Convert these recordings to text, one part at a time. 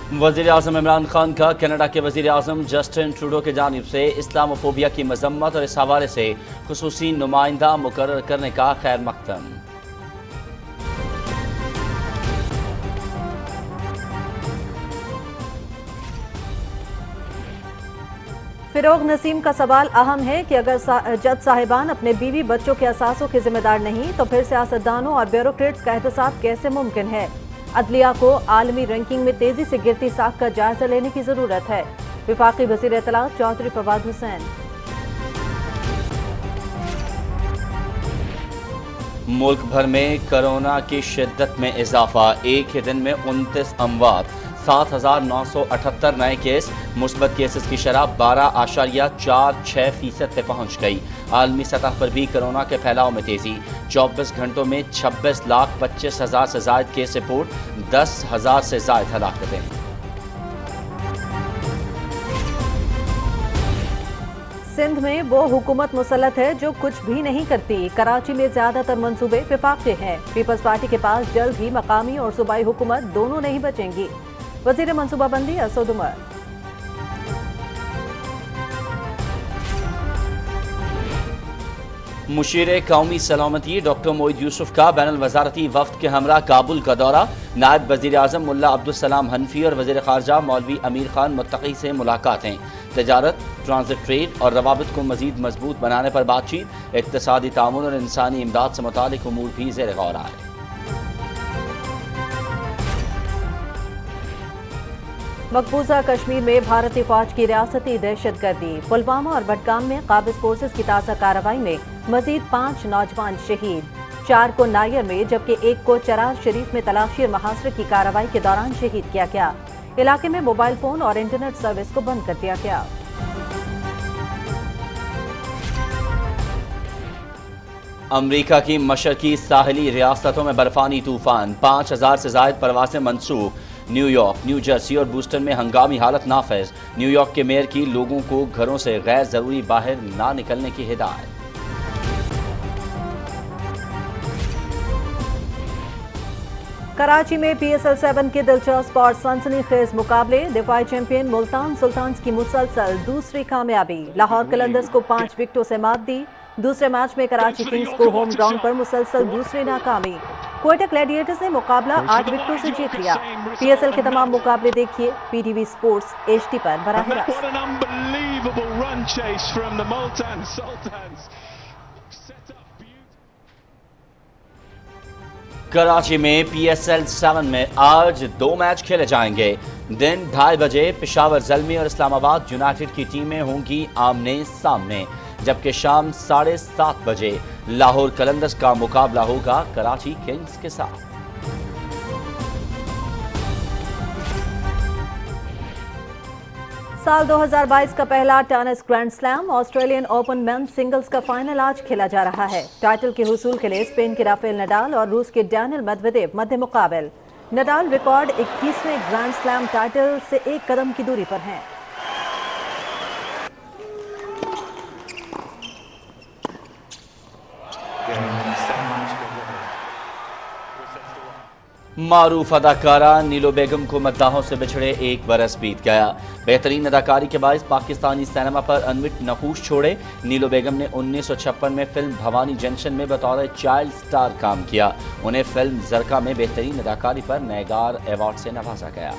वज़ीर आज़म इमरान खान का कनाडा के वज़ीर आज़म जस्टिन ट्रूडो की जानिब से इस्लामोफोबिया की मजम्मत और इस हवाले से खुसूसी नुमाइंदा मुकर्रर करने का खैर मकदम। फिरोग नसीम का सवाल अहम है कि अगर जज साहिबान अपने बीवी बच्चों के असासों के जिम्मेदार नहीं तो फिर सियासतदानों और ब्यूरोक्रेट्स का एहतसाब कैसे मुमकिन है। अदलिया को आलमी रैंकिंग में तेजी से गिरती साख का जायजा लेने की जरूरत है। वफाकी वज़ीर इत्तलात चौधरी फवाद हुसैन। मुल्क भर में कोरोना की शिद्दत में इजाफा, एक ही दिन में 29 अमवात, 7,978 नए केस, मुस्बत केसेस की शरह 12.46% पे पहुंच गई। आलमी सतह पर भी कोरोना के फैलाव में तेजी, 24 घंटों में 26,25,000 से जायद केस रिपोर्ट, 10,000 से जायद हलाकतें। सिंध में वो हुकूमत मुसल्लत है जो कुछ भी नहीं करती। कराची में ज्यादातर मंसूबे विफाक़ी हैं। पीपल्स पार्टी के पास जल्द ही मकामी और सूबाई हुकूमत दोनों नहीं बचेंगी। वज़ीर मनसूबाबंदी असद उमर। मुशीर कौमी सलामती डॉक्टर मोईद यूसुफ का बैनुल वज़ारती वफ़द के हमरा काबुल का दौरा, नायब वज़ीर आज़म मुल्ला अब्दुल सलाम हनफी और वज़ीर ख़ारजा मौलवी अमीर खान मुत्तकी से मुलाकातें, तजारत, ट्रांजिट ट्रेड और रवाबित को मज़ीद मजबूत बनाने पर बातचीत, इक़्तिसादी ताउन और इंसानी इमदाद से मुतालिक उमूर भी ज़ेर गौर आए। मकबूजा कश्मीर में भारतीय फौज की रियासती दहशतगर्दी, पुलवामा और बडगाम में काबिज फोर्सेज की ताज़ा कार्रवाई में मजीद 5 नौजवान शहीद, 4 को नायर में जबकि 1 को चरार शरीफ में तलाशी और मुहासरे की कार्रवाई के दौरान शहीद किया गया। इलाके में मोबाइल फोन और इंटरनेट सर्विस को बंद कर दिया गया। अमरीका की मशरकी साहली रियासतों में बर्फानी तूफान, 5,000 से जायद परवासें मनसूख। न्यूयॉर्क, न्यू जर्सी और बूस्टन में हंगामी हालत नाफिज। न्यूयॉर्क के मेयर की लोगों को घरों से गैर जरूरी बाहर ना निकलने की हिदायत। कराची में PSL 7 के दिलचस्प और सनसनीखेज मुकाबले, दिफाई चैंपियन मुल्तान सुल्तान्स की मुसलसल दूसरी कामयाबी, लाहौर कलंदर्स को 5 विकेटों से मात दी। दूसरे मैच में कराची किंग्स को होम ग्राउंड पर मुसलसल दूसरी नाकामी। क्वेटा ग्लैडिएटर्स ने मुकाबला 8 विकेटों से जीत लिया। PSL के तमाम मुकाबले देखिए PTV स्पोर्ट्स HD पर बराह रास्त। कराची में PSL 7 में आज 2 मैच खेले जाएंगे। दिन 2:30 बजे पेशावर ज़ल्मी और इस्लामाबाद यूनाइटेड की टीमें होंगी आमने सामने, जबकि शाम 7:30 बजे लाहौर कलंदर्स का मुकाबला होगा कराची किंग्स के साथ। साल 2022 का पहला tennis grand slam Australian open men's singles का फाइनल आज खेला जा रहा है। टाइटल के हुसूल के लिए स्पेन के राफेल नडाल और रूस के डैनियल मेदवेदेव मध्य मुकाबल। नडाल रिकॉर्ड 21वें ग्रैंड स्लैम टाइटल से 1 कदम की दूरी पर हैं। मारूफ अदाकारा नीलो बेगम को मद्दाहों से बिछड़े 1 बरस बीत गया। बेहतरीन अदाकारी के बायस पाकिस्तानी सिनेमा पर अनविट नकूश छोड़े। नीलो बेगम ने 1956 में फिल्म भवानी जंक्शन में बतौर चाइल्ड स्टार काम किया। उन्हें फिल्म जरका में बेहतरीन अदाकारी पर नयगार अवार्ड से नवाजा गया।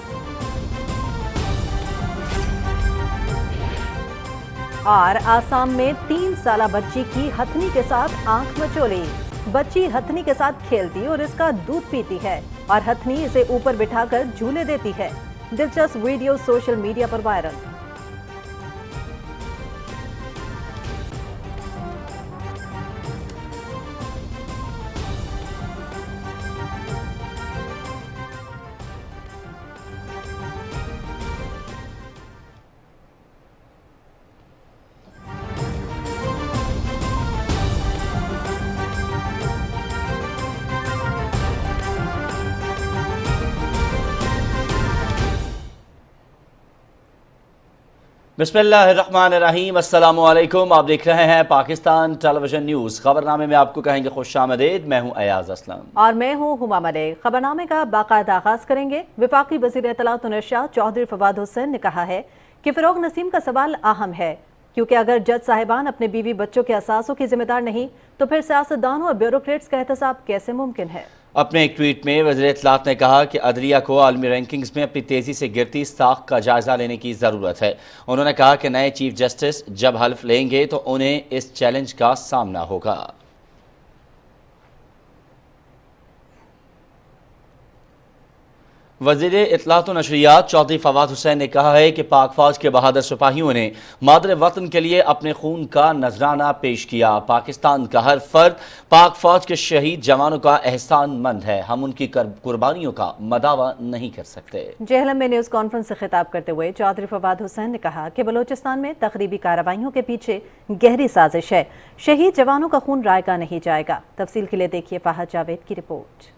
और आसाम में 3 साला बच्ची की हथनी के साथ आंख मचोली। बच्ची हथनी के साथ खेलती और इसका दूध पीती है और हथनी इसे ऊपर बिठाकर झूले देती है। दिलचस्प वीडियो सोशल मीडिया पर वायरल। बिस्मिल्लाहिर्रहमानिर्रहीम, अस्सलामु अलैकुम। आप देख रहे हैं पाकिस्तान टेलीविजन न्यूज़। खबरनामे में आपको कहेंगे खुश आमदीद। मैं हूं अयाज असलम और मैं हूं हुमा मलिक। खबरनामे का बाकायदा आगाज करेंगे। वफाकी वज़ीर इत्तलात और इरशाद चौधरी फवाद हुसैन ने कहा है कि फ़रोग़ नसीम का सवाल अहम है, क्योंकि अगर जज साहिबान अपने बीवी बच्चों के असासों की जिम्मेदार नहीं तो फिर सियासतदानों और ब्यूरोक्रेट्स का एहतसाब कैसे मुमकिन है। अपने एक ट्वीट में वज़ीर इत्तलात ने कहा कि अदलिया को आलमी रैंकिंग्स में अपनी तेज़ी से गिरती साख का जायज़ा लेने की ज़रूरत है। उन्होंने कहा कि नए चीफ जस्टिस जब हल्फ लेंगे तो उन्हें इस चैलेंज का सामना होगा। वज़ीर इत्तलात और नशरियात चौधरी फवाद हुसैन ने कहा है कि पाक फ़ौज के बहादुर सिपाहियों ने मादर वतन के लिए अपने खून का नजराना पेश किया। पाकिस्तान का हर फर्द पाक फ़ौज के शहीद जवानों का एहसान मंद है। हम उनकी कुर्बानियों का मदावा नहीं कर सकते। जेहलम में न्यूज़ कॉन्फ्रेंस से खिताब करते हुए चौधरी फवाद हुसैन ने कहा कि बलोचिस्तान में तखरीबी कार्रवाइयों के पीछे गहरी साजिश है। शहीद जवानों का खून रायगा नहीं जाएगा। तफसील के लिए देखिए फाहद जावेद की रिपोर्ट।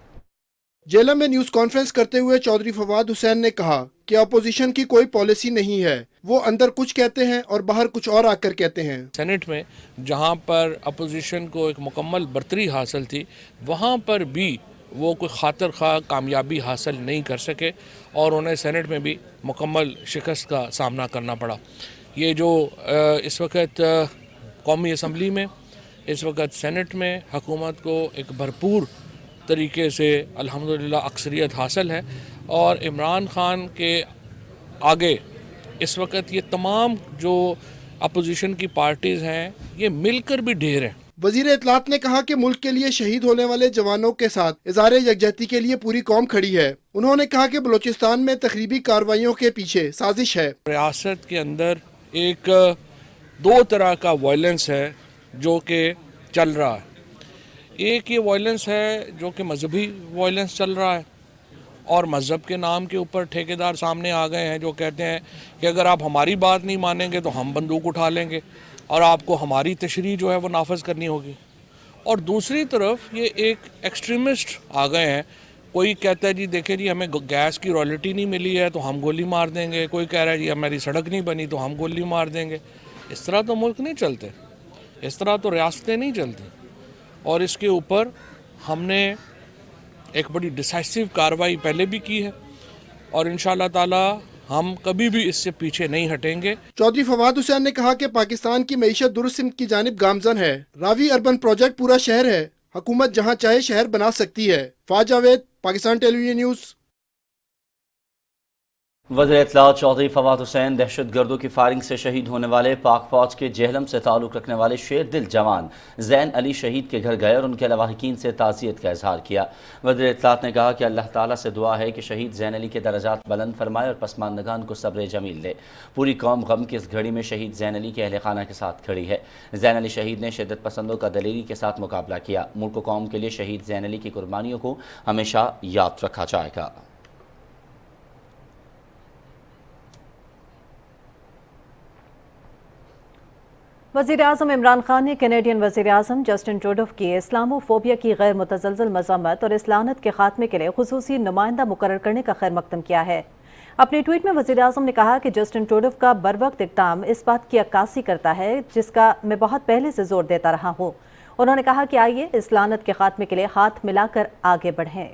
जेलम में न्यूज कॉन्फ्रेंस करते हुए चौधरी फवाद हुसैन ने कहा कि अपोजिशन की कोई पॉलिसी नहीं है, वो अंदर कुछ कहते हैं और बाहर कुछ और आकर कहते हैं। सेनेट में जहां पर अपोजिशन को एक मुकम्मल बर्तरी हासिल थी, वहां पर भी वो कोई खातिर खा कामयाबी हासिल नहीं कर सके और उन्हें सेनेट में भी मुकम्मल शिकस्त का सामना करना पड़ा। ये जो इस वक्त कौमी असम्बली में, इस वक्त सेनेट में हुकूमत को एक भरपूर तरीके से अल्हम्दुलिल्लाह अक्सरियत हासिल है और इमरान खान के आगे इस वक्त ये तमाम जो अपोजिशन की पार्टीज़ हैं ये मिलकर भी ढेर हैं। वजीर इत्तलात ने कहा कि मुल्क के लिए शहीद होने वाले जवानों के साथ इज़हारे यकजहती के लिए पूरी कौम खड़ी है। उन्होंने कहा कि बलोचिस्तान में तखरीबी कार्रवाइयों के पीछे साजिश है। रियासत के अंदर एक दो तरह का वायलेंस है जो कि चल रहा है। एक ये वायलेंस है जो कि मजहबी वायलेंस चल रहा है और मज़हब के नाम के ऊपर ठेकेदार सामने आ गए हैं जो कहते हैं कि अगर आप हमारी बात नहीं मानेंगे तो हम बंदूक उठा लेंगे और आपको हमारी तशरीह जो है वो नाफज करनी होगी। और दूसरी तरफ ये एक एक्सट्रीमिस्ट आ गए हैं। कोई कहता है जी देखें जी हमें गैस की रॉयल्टी नहीं मिली है तो हम गोली मार देंगे, कोई कह रहा है जी हमारी सड़क नहीं बनी तो हम गोली मार देंगे। इस तरह तो मुल्क नहीं चलते, इस तरह तो रियासतें नहीं चलती। और इसके ऊपर हमने एक बड़ी डिसाइसिव कार्रवाई पहले भी की है और इंशाअल्लाह ताला हम कभी भी इससे पीछे नहीं हटेंगे। चौधरी फवाद हुसैन ने कहा कि पाकिस्तान की मईशत दुरुस्त सिमत की जानिब गामजन है। रावी अर्बन प्रोजेक्ट पूरा शहर है, हुकूमत जहाँ चाहे शहर बना सकती है। फाज जावेद, पाकिस्तान टेलीविजन न्यूज़। वज़ीर इत्तलात चौधरी फवाद हुसैन दहशत गर्दों की फायरिंग से शहीद होने वाले पाक फ़ौज के जेहलम से ताल्लुक़ रखने वाले शेर दिल जवान ज़ैन अली शहीद के घर गए और उनके लवाहिकीन से ताज़ियत का इजहार किया। वज़ीर इत्तलात ने कहा कि अल्लाह ताला से दुआ है कि शहीद ज़ैन अली के दर्जात बुलंद फरमाए और पसमानदगान को सब्र जमील दे। पूरी कौम गम की इस घड़ी में शहीद ज़ैन अली के अहल खाना के साथ खड़ी है। ज़ैन अली शहीद ने शिद्दत पसंदों का दलेरी के साथ मुकाबला किया। मुल्क व कौम के लिए शहीद ज़ैन अली की कुर्बानियों को हमेशा याद रखा जाएगा। वज़ीर आज़म इमरान खान ने कैनेडियन वज़ीर आज़म जस्टिन ट्रूडो की इस्लामोफोबिया की गैर मुतज़लज़ल मज़म्मत और इस लानत के खात्मे के लिए खुसूसी नुमाइंदा मुकर्रर करने का खैर मकदम किया है। अपने ट्वीट में वज़ीर आज़म ने कहा कि जस्टिन ट्रूडो का बरवक्त इक़दाम इस बात की अक्कासी करता है जिसका मैं बहुत पहले से जोर देता रहा हूँ। उन्होंने कहा कि आइए इस लानत के खात्मे के लिए हाथ मिलाकर आगे बढ़ें।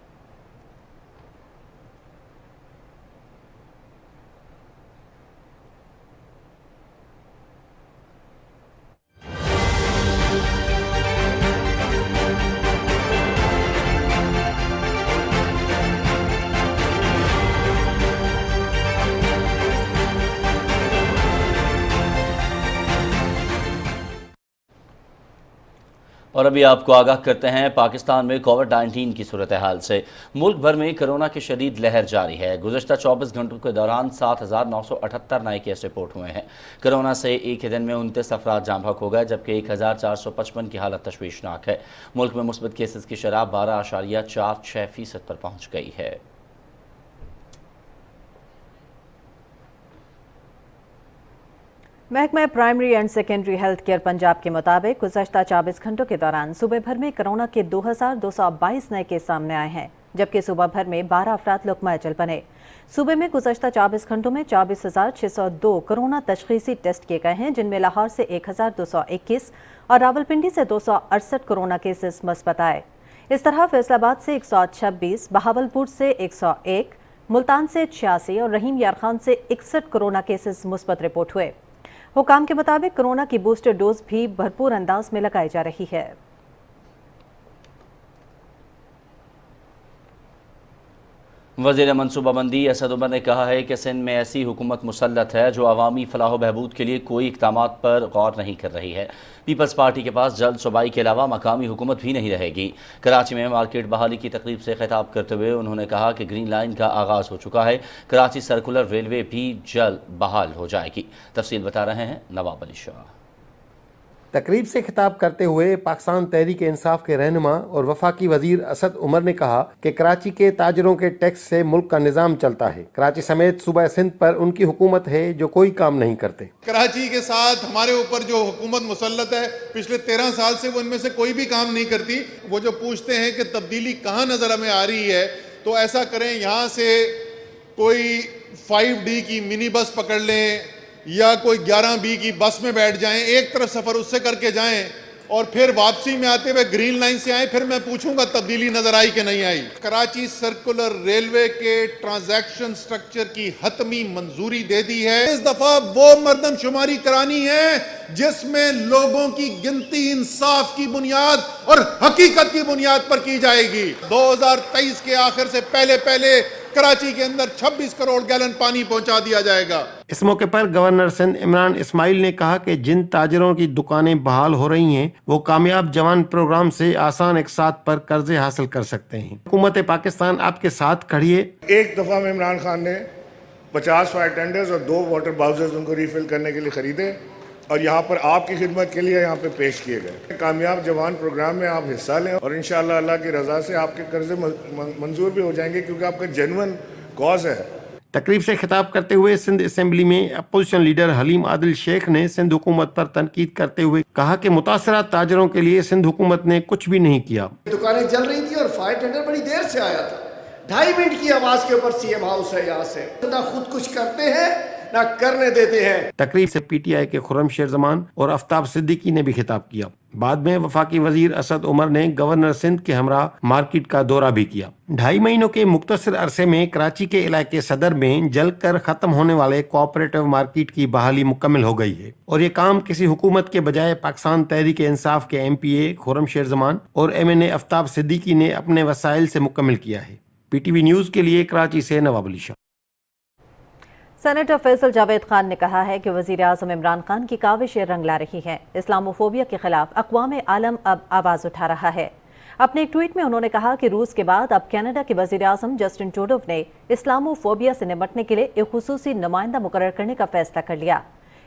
और अभी आपको आगाह करते हैं पाकिस्तान में कोविड-19 की सूरत हाल से। मुल्क भर में कोरोना की शदीद लहर जारी है। गुज़श्ता 24 घंटों के दौरान 7,978 नए केस रिपोर्ट हुए हैं। कोरोना से एक ही दिन में 29 अफराद जाँ बहक हो गए जबकि 1,455 की हालत तशवीशनाक है। मुल्क में मुस्बत केसेस की शरह 12.46% पर पहुँच गई है। महकमा primary and secondary health care Punjab के मुताबिक गुज़श्ता 24 घंटों के दौरान सूबे भर में कोरोना के 2,222 नए केस सामने आए हैं। जबकि सूबा भर में 12 अफराद लुक़मा अजल बने। सूबे में गुज़श्ता 24 घंटों में 24,602 कोरोना तशख़ीसी टेस्ट किए गए हैं, जिनमें लाहौर से 1,221 और रावलपिंडी से 268 कोरोना केसेस मस्बत आए। इस तरह फैसलाबाद से 126, बहावलपुर से 101, मुल्तान से 86 और रहीम यार खान से 61 कोरोना केसेस मुस्बत रिपोर्ट हुए। हुकाम के मुताबिक कोरोना की बूस्टर डोज भी भरपूर अंदाज में लगाई जा रही है। वज़ीर मनसूबाबंदी असद उमर ने कहा है कि सिंध में ऐसी हुकूमत मुसल्लत है जो अवामी फलाह बहबूद के लिए कोई इक़दामात पर गौर नहीं कर रही है। पीपल्स पार्टी के पास जल्द सूबाई के अलावा मकामी हुकूमत भी नहीं रहेगी। कराची में मार्केट बहाली की तकरीब से खिताब करते हुए उन्होंने कहा कि ग्रीन लाइन का आगाज़ हो चुका है। कराची सर्कुलर रेलवे भी जल्द बहाल हो जाएगी। तफसील बता रहे हैं नवाब अली शाह। तकरीब से खिताब करते हुए पाकिस्तान तहरीक इंसाफ के रहनुमा और वफाकी वजीर असद उमर ने कहा कि कराची के ताजरों के टैक्स से मुल्क का निज़ाम चलता है। कराची समेत सूबा सिंध पर उनकी हुकूमत है जो कोई काम नहीं करते। कराची के साथ हमारे ऊपर जो हुकूमत मुसल्लत है पिछले 13 साल से, वो इनमें से कोई भी काम नहीं करती। वो जो पूछते हैं कि तब्दीली कहाँ नज़र हमें आ रही है, तो ऐसा करें यहाँ से कोई 5D की मिनी बस पकड़ लें या कोई 11B की बस में बैठ जाएं, एक तरफ सफ़र उससे करके जाएं और फिर वापसी में आते हुए ग्रीन लाइन से आएं, फिर मैं पूछूंगा तब्दीली नजर आई कि नहीं आई। कराची सर्कुलर रेलवे के ट्रांजैक्शन स्ट्रक्चर की हतमी मंजूरी दे दी है। इस दफा वो मर्दमशुमारी करानी है जिसमें लोगों की गिनती इंसाफ की बुनियाद और हकीकत की बुनियाद पर की जाएगी। 2023 के आखिर से पहले कराची के अंदर 26 करोड़ गैलन पानी पहुंचा दिया जाएगा। इस मौके पर गवर्नर सिंध इमरान इस्माइल ने कहा कि जिन ताजरों की दुकानें बहाल हो रही हैं वो कामयाब जवान प्रोग्राम से आसान इकसात पर कर्जे हासिल कर सकते हैं। हुकूमत पाकिस्तान आपके साथ खड़ी है। एक दफ़ा में इमरान खान ने 50 फायर टेंडर्स और 2 वाटर बाउजर्स उनको रिफिल करने के लिए खरीदे और यहाँ पर आपकी खिदमत के लिए यहाँ पे पेश किए गए। कामयाब जवान प्रोग्राम में आप हिस्सा लें और इंशाअल्लाह अल्लाह की रज़ा से आपके कर्जे मंजूर भी हो जाएंगे क्योंकि आपका जेन्युइन कॉज है। तकरीब से खिताब करते हुए सिंध असेंबली में अपोजिशन लीडर हलीम आदिल शेख ने सिंध हुकूमत पर तनकीद करते हुए कहा कि मुतासरा ताजरों के लिए सिंध हुकूमत ने कुछ भी नहीं किया। दुकानें जल रही थी और फायर टेंडर बड़ी देर से आया था। 2.5 मिनट की आवाज के ऊपर सीएम हाउस है, यहाँ से ना खुद कुछ करते हैं ना करने देते हैं। तकरीब से पीटीआई के खुर्रम शेर जमान और आफ्ताब सिद्दीकी ने भी खिताब किया। बाद में वफाकी वजीर असद उमर ने गवर्नर सिंध के हमरा मार्केट का दौरा भी किया। 2.5 महीनों के मुख्तसर अरसे में कराची के इलाके सदर में जल कर खत्म होने वाले कोऑपरेटिव मार्केट की बहाली मुकम्मल हो गई है और ये काम किसी हुकूमत के बजाय पाकिस्तान तहरीक इंसाफ के MPA खुर्रम शेर जमान और MNA आफ्ताब सिद्दीकी ने अपने वसाइल से मुकम्मल किया है। PTV न्यूज के लिए कराची से नवाब अली शाह। सेनेटर फैसल जावेद खान ने कहा है कि वज़ीर आज़म इमरान खान की काविशें रंग ला रही हैं। इस्लामोफोबिया के खिलाफ अक़वाम आलम अब आवाज़ उठा रहा है। अपने एक ट्वीट में उन्होंने कहा कि रूस के बाद अब कनाडा के वज़ीर आज़म जस्टिन ट्रूडो ने इस्लामोफोबिया से निपटने के लिए एक खुसूसी नुमाइंदा मुकर्रर करने का फैसला कर लिया।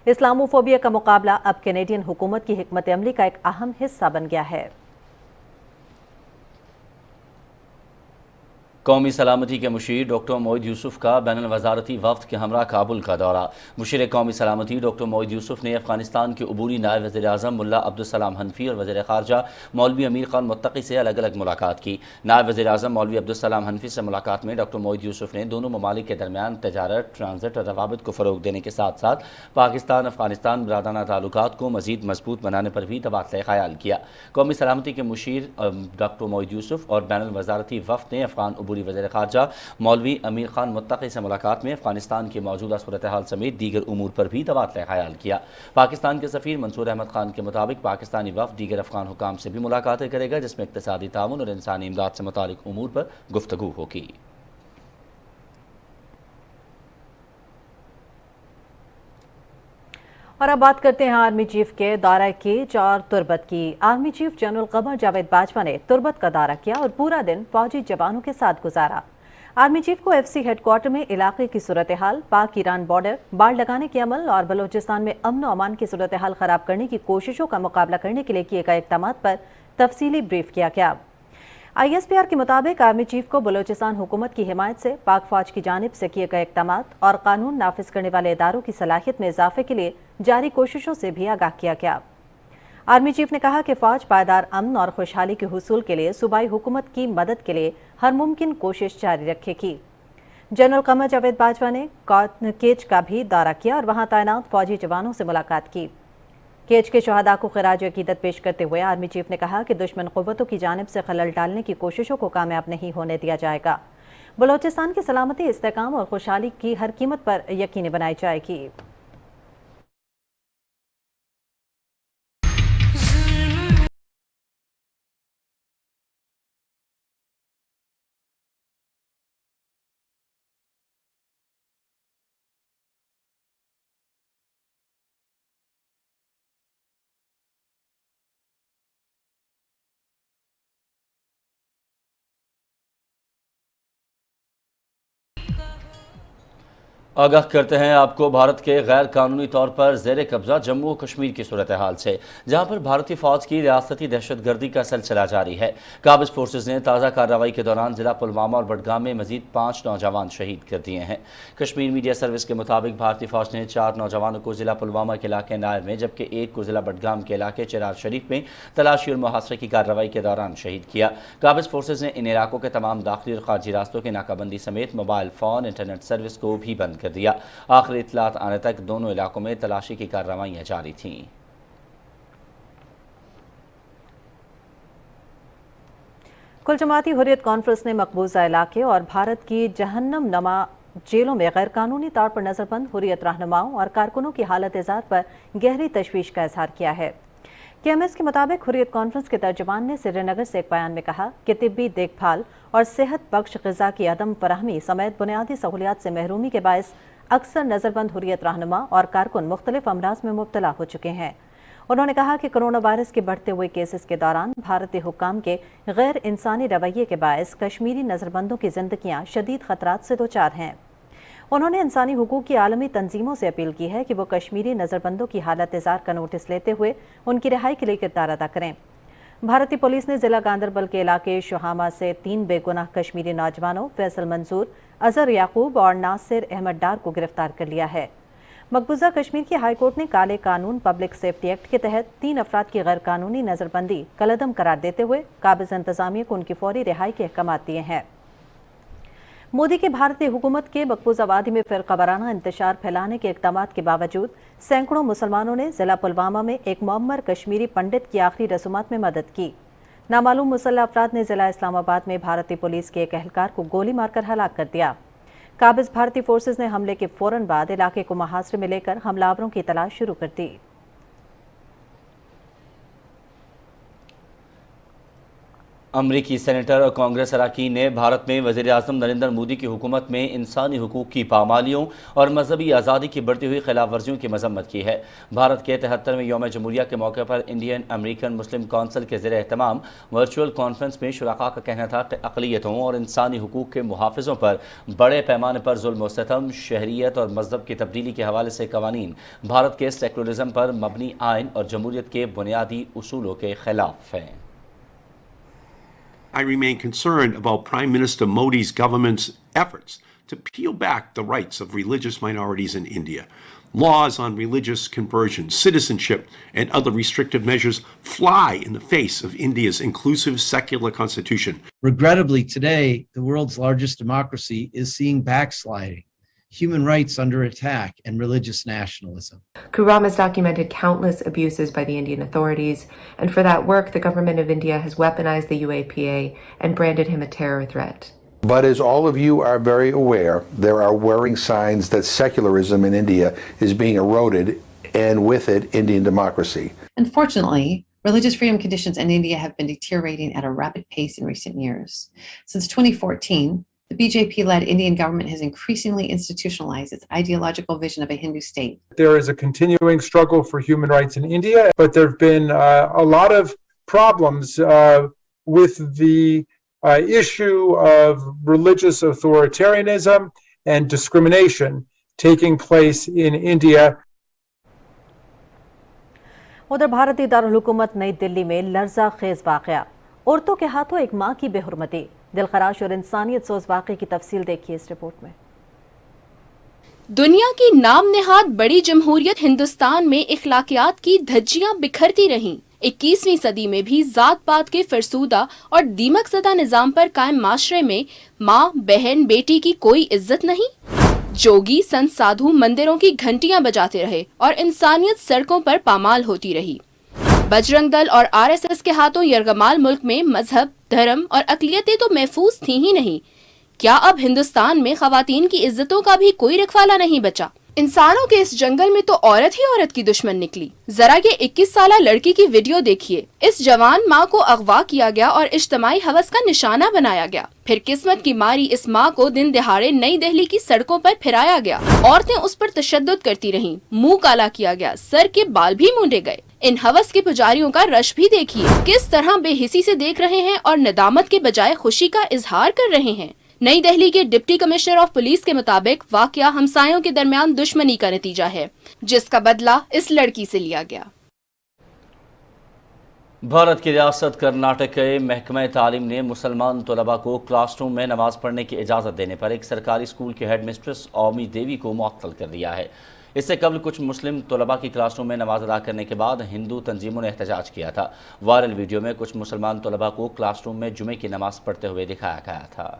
इस्लामोफोबिया का मुकाबला अब कैनेडियन हुकूमत की हिकमत अमली का एक अहम हिस्सा बन गया है। कौमी सलामती के मुशीर डॉक्टर मोईद यूसुफ का बैनुल वज़ारती वफ़द के हमरा काबुल का दौरा। मुशीर कौमी सलामती डॉक्टर मोईद यूसुफ ने अफ़गानिस्तान के अबूरी नायब वज़ीर आज़म मुल्ला अब्दुल सलाम हनफी और वज़ीर ख़ारजा मौलवी अमीर खान मुत्तकी से अलग अलग मुलाकात की। नायब वज़ीर आज़म मौलवी अब्दुल सलाम हनफी से मुलाकात में डॉक्टर मोईद यूसुफ ने दोनों ममालिक के दरमियान तजारत, ट्रांजिट और रवाबित को फ़रोग़ देने के साथ साथ पाकिस्तान अफ़गानिस्तान बरादाना ताल्लुकात को मज़ीद मजबूत बनाने पर भी तबादला ख़याल किया। कौमी सलामती के मुशीर डॉक्टर मोईद यूसुफ और बैनुल वज़ारती वफ़द ने अफ़गान अबूरी वज़ीर ख़ारजा मौलवी अमीर खान मुत्तकी से मुलाकात में अफगानिस्तान की मौजूदा सूरत हाल समेत दीगर उमूर पर भी तबादला ख़याल किया। पाकिस्तान के सफ़ीर मंसूर अहमद खान के मुताबिक पाकिस्तानी वफ़द दीगर अफ़गान हुकाम से भी मुलाकातें करेगा जिसमें इक़्तिसादी ताउन और इंसानी इमदाद से मुतालिक उमूर पर गुफ्तगू होगी। और अब बात करते हैं आर्मी चीफ के दौरा की और तुर्बत की। Army chief general Qamar Javed Bajwa ने तुर्बत का दौरा किया और पूरा दिन फौजी जवानों के साथ गुजारा। आर्मी चीफ को FC हेडक्वार्टर में इलाके की सूरत हाल, पाक ईरान बॉर्डर, बाड़ लगाने के अमल और बलोचिस्तान में अमन और अमान की सूरत हाल खराब करने की कोशिशों का मुकाबला करने के लिए किए गए इक़दामात पर तफसीली ब्रीफ किया गया। ISPR के मुताबिक आर्मी चीफ को बलोचिस्तान हुकूमत की हिमायत से पाक फौज की जानिब से किए गए इक़दामात और कानून नाफिज करने वाले इदारों की सलाहियत में इजाफे के लिए जारी कोशिशों से भी आगाह किया गया। आर्मी चीफ ने कहा कि फौज पायदार अमन और खुशहाली के हुसूल के लिए सूबाई हुकूमत की मदद के लिए हर मुमकिन कोशिश जारी रखेगी। जनरल कमर जावेद बाजवा ने केच का भी दौरा किया और वहां तैनात फौजी जवानों से मुलाकात की। केच के शहादा को खिराज अकीदत पेश करते हुए आर्मी चीफ ने कहा कि दुश्मन क़ुव्वतों की जानिब से खलल डालने की कोशिशों को कामयाब नहीं होने दिया जाएगा। बलोचिस्तान की सलामती, इस्तेहकाम और खुशहाली की हर कीमत पर यकीनी बनाई जाएगी। आगाह करते हैं आपको भारत के गैर कानूनी तौर पर ज़ेर कब्जा जम्मू और कश्मीर की सूरत हाल से, जहां पर भारतीय फौज की रियासती दहशत गर्दी का सिलसिला जारी है। काबिज फोर्सेज ने ताज़ा कार्रवाई के दौरान जिला पुलवामा और बडगाम में मजीद 5 नौजवान शहीद कर दिए हैं। कश्मीर मीडिया सर्विस के मुताबिक भारतीय फौज ने 4 नौजवानों को जिला पुलवामा के इलाके नायर में, जबकि एक को जिला बडगाम के इलाके चिरार शरीफ में तलाशी और मुहासरे की कार्रवाई के दौरान शहीद किया। काबिज फोर्सेज ने इन इलाकों के तमाम दाखिली और खारजी रास्तों की नाकाबंदी समेत मोबाइल फ़ोन, इंटरनेट सर्विस को भी बंद कर दिया। आखिरी इत्तलात आने तक दोनों इलाकों में तलाशी की कार्रवाइयां जारी थीं। कुल जमाती हुर्रियत कॉन्फ्रेंस ने मकबूजा इलाके और भारत की जहन्नम नमा जेलों में गैर कानूनी तौर पर नजरबंद हुर्रियत रहनुमाओं और कारकुनों की हालत इज़ार पर गहरी तशवीश का इजहार किया है। KMS के मुताबिक हुर्रियत कॉन्फ्रेंस के तर्जुमान ने श्रीनगर से एक बयान में कहा कि तिब्बी देखभाल और सेहत बख्श ग़िज़ा की अदम फराहमी समेत बुनियादी सहूलियात से महरूमी के बायस अक्सर नजरबंद हुर्रियत रहनुमा और कारकुन मुख्तलिफ अमराज में मुब्तला हो चुके हैं। उन्होंने कहा कि कोरोना वायरस के बढ़ते हुए केसेस के दौरान भारतीय हुक्काम के गैर इंसानी रवैये के बायस कश्मीरी नजरबंदों की जिंदगियां शदीद खतरात से दोचार हैं। उन्होंने इंसानी हुकूक की आलमी तंजीमों से अपील की है कि वो कश्मीरी नजरबंदों की हालत इज़ार का नोटिस लेते हुए उनकी रिहाई के लिए किरदार अदा करें। भारतीय पुलिस ने जिला गांदरबल के इलाके शोहामा से 3 बेगुनाह कश्मीरी नौजवानों फैसल मंसूर, अजहर याकूब और नासिर अहमद डार को गिरफ्तार कर लिया है। मकबूजा कश्मीर की हाई कोर्ट ने काले कानून पब्लिक सेफ्टी एक्ट के तहत 3 अफराद की गैर कानूनी नजरबंदी कलअदम करार देते हुए काबिज इंतजामिया को उनकी फौरी रिहाई के अहकाम दिए हैं। मोदी की भारतीय हुकूमत के मकबूजा वादी में फिरका वाराना इंतशार फैलाने के इक़दाम के बावजूद सैकड़ों मुसलमानों ने जिला पुलवामा में एक मुअम्मर कश्मीरी पंडित की आखिरी रसूमात में मदद की। नामालूम मुसल्लह अफराद ने जिला इस्लामाबाद में भारतीय पुलिस के एक एहलकार को गोली मारकर हलाक कर दिया। काबिज भारतीय फोर्सेज ने हमले के फौरन बाद इलाके को मुहासरे में लेकर हमलावरों की तलाश शुरू कर दी। अमरीकी सेनेटर और कांग्रेस अरकान ने भारत में वज़ीर आज़म नरेंद्र मोदी की हुकूमत में इंसानी हुकूक की पामालियों और मजहबी आज़ादी की बढ़ती हुई खिलाफ वर्जियों की मजम्मत की है। भारत के 73वें यौम जमहूरिया के मौके पर इंडियन अमेरिकन मुस्लिम कौंसिल के ज़ेर एहतमाम वर्चुअल कॉन्फ्रेंस में शुरका का कहना था कि अक़लियतों और इंसानी हुकूक के मुहाफ़िज़ों पर बड़े पैमाने पर जुल्म व सितम, शहरियत और मजहब की तब्दीली के हवाले से कवानीन भारत के सेकुलरिज़म पर मबनी आइन और जमहूरियत के बुनियादी उसूलों के खिलाफ हैं। I remain concerned about Prime Minister Modi's government's efforts to peel back the rights of religious minorities in India. Laws on religious conversion, citizenship, and other restrictive measures fly in the face of India's inclusive secular constitution. Regrettably, today, the world's largest democracy is seeing backsliding, human rights under attack, and religious nationalism. Khurram has documented countless abuses by the Indian authorities, and for that work, the government of India has weaponized the UAPA and branded him a terror threat. But as all of you are very aware, there are worrying signs that secularism in India is being eroded, and with it, Indian democracy. Unfortunately, religious freedom conditions in India have been deteriorating at a rapid pace in recent years. Since 2014, the BJP-led Indian government has increasingly institutionalized its ideological vision of a Hindu state. There is a continuing struggle for human rights in India, but there have been a lot of problems with the issue of religious authoritarianism and discrimination taking place in India. उधर भारतीय दारुल हुकूमत नई दिल्ली में लर्जा खेज वाकया, औरतों के हाथों एक मां की बेहुरमती, दिलखराश और इंसानियत सोज वाक़े की तफसील देखिए इस रिपोर्ट में। दुनिया की नाम नेहाद बड़ी जमहूरियत हिंदुस्तान में इखलाकियात की धज्जियां बिखरती रहीं, 21वीं सदी में भी जात पात के फरसूदा और दीमक ज़दा निजाम पर कायम माशरे में माँ, बहन, बेटी की कोई इज्जत नहीं। जोगी, संत, साधु मंदिरों की घंटियां बजाते रहे और इंसानियत सड़कों पर पामाल होती रही। बजरंग दल और आरएसएस के हाथों यरगमाल मुल्क में मजहब, धर्म और अकलियतें तो महफूज थी ही नहीं। क्या अब हिंदुस्तान में खवातीन की इज्जतों का भी कोई रखवाला नहीं बचा? इंसानों के इस जंगल में तो औरत ही औरत की दुश्मन निकली। जरा ये 21 साला लड़की की वीडियो देखिए। इस जवान माँ को अगवा किया गया और इज्तमाई हवस का निशाना बनाया गया। फिर किस्मत की मारी इस माँ को दिन दिहाड़े नई दिल्ली की सड़कों पर फिराया गया। औरतें उस पर तशद्दुद करती रहीं, मुंह काला किया गया, सर के बाल भी मूंडे गए। इन हवस के पुजारियों का रश भी देखिए, किस तरह बेहिसी से देख रहे हैं और नदामत के बजाय खुशी का इजहार कर रहे हैं। नई दिल्ली के डिप्टी कमिश्नर ऑफ पुलिस के मुताबिक वाकया हमसायों के दरमियान दुश्मनी का नतीजा है, जिसका बदला इस लड़की से लिया गया। भारत की रियासत कर्नाटक के महकमा तालीम ने मुसलमान तलबा को क्लासरूम में नमाज पढ़ने की इजाज़त देने पर एक सरकारी स्कूल की हेड मिस्ट्रेस ओमी देवी को मुअत्तल कर दिया है। इससे कबल कुछ मुस्लिम तलबा की क्लासरूम में नमाज अदा करने के बाद हिंदू तंजीमों ने एहतजाज किया था। वायरल वीडियो में कुछ मुसलमान तलबा को क्लासरूम में जुमे की नमाज पढ़ते हुए दिखाया गया था।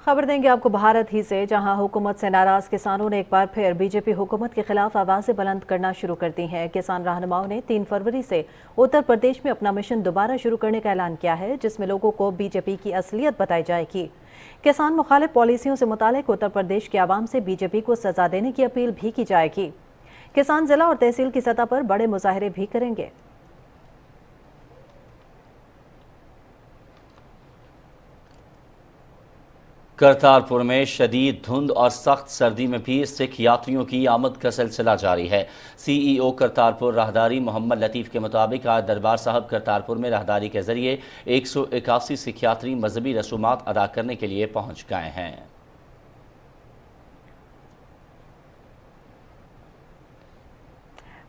खबर देंगे आपको भारत ही से, जहां हुकूमत से नाराज किसानों ने एक बार फिर बीजेपी हुकूमत के खिलाफ आवाज़ें बुलंद करना शुरू कर दी हैं। किसान रहनुमाओं ने 3 फरवरी से उत्तर प्रदेश में अपना मिशन दोबारा शुरू करने का ऐलान किया है, जिसमें लोगों को बीजेपी की असलियत बताई जाएगी। किसान मुखालिफ पॉलिसियों से मुतालिक उत्तर प्रदेश के आवाम से बीजेपी को सजा देने की अपील भी की जाएगी। किसान जिला और तहसील की सतह पर बड़े मुजाहरे भी करेंगे। करतारपुर में शदीद धुंध और सख्त सर्दी में भी सिख यात्रियों की आमद का सिलसिला जारी है। सीईओ करतारपुर राहदारी मोहम्मद लतीफ़ के मुताबिक आज दरबार साहब करतारपुर में राहदारी के जरिए 181 सिख यात्री मजहबी रसूमात अदा करने के लिए पहुंच गए हैं।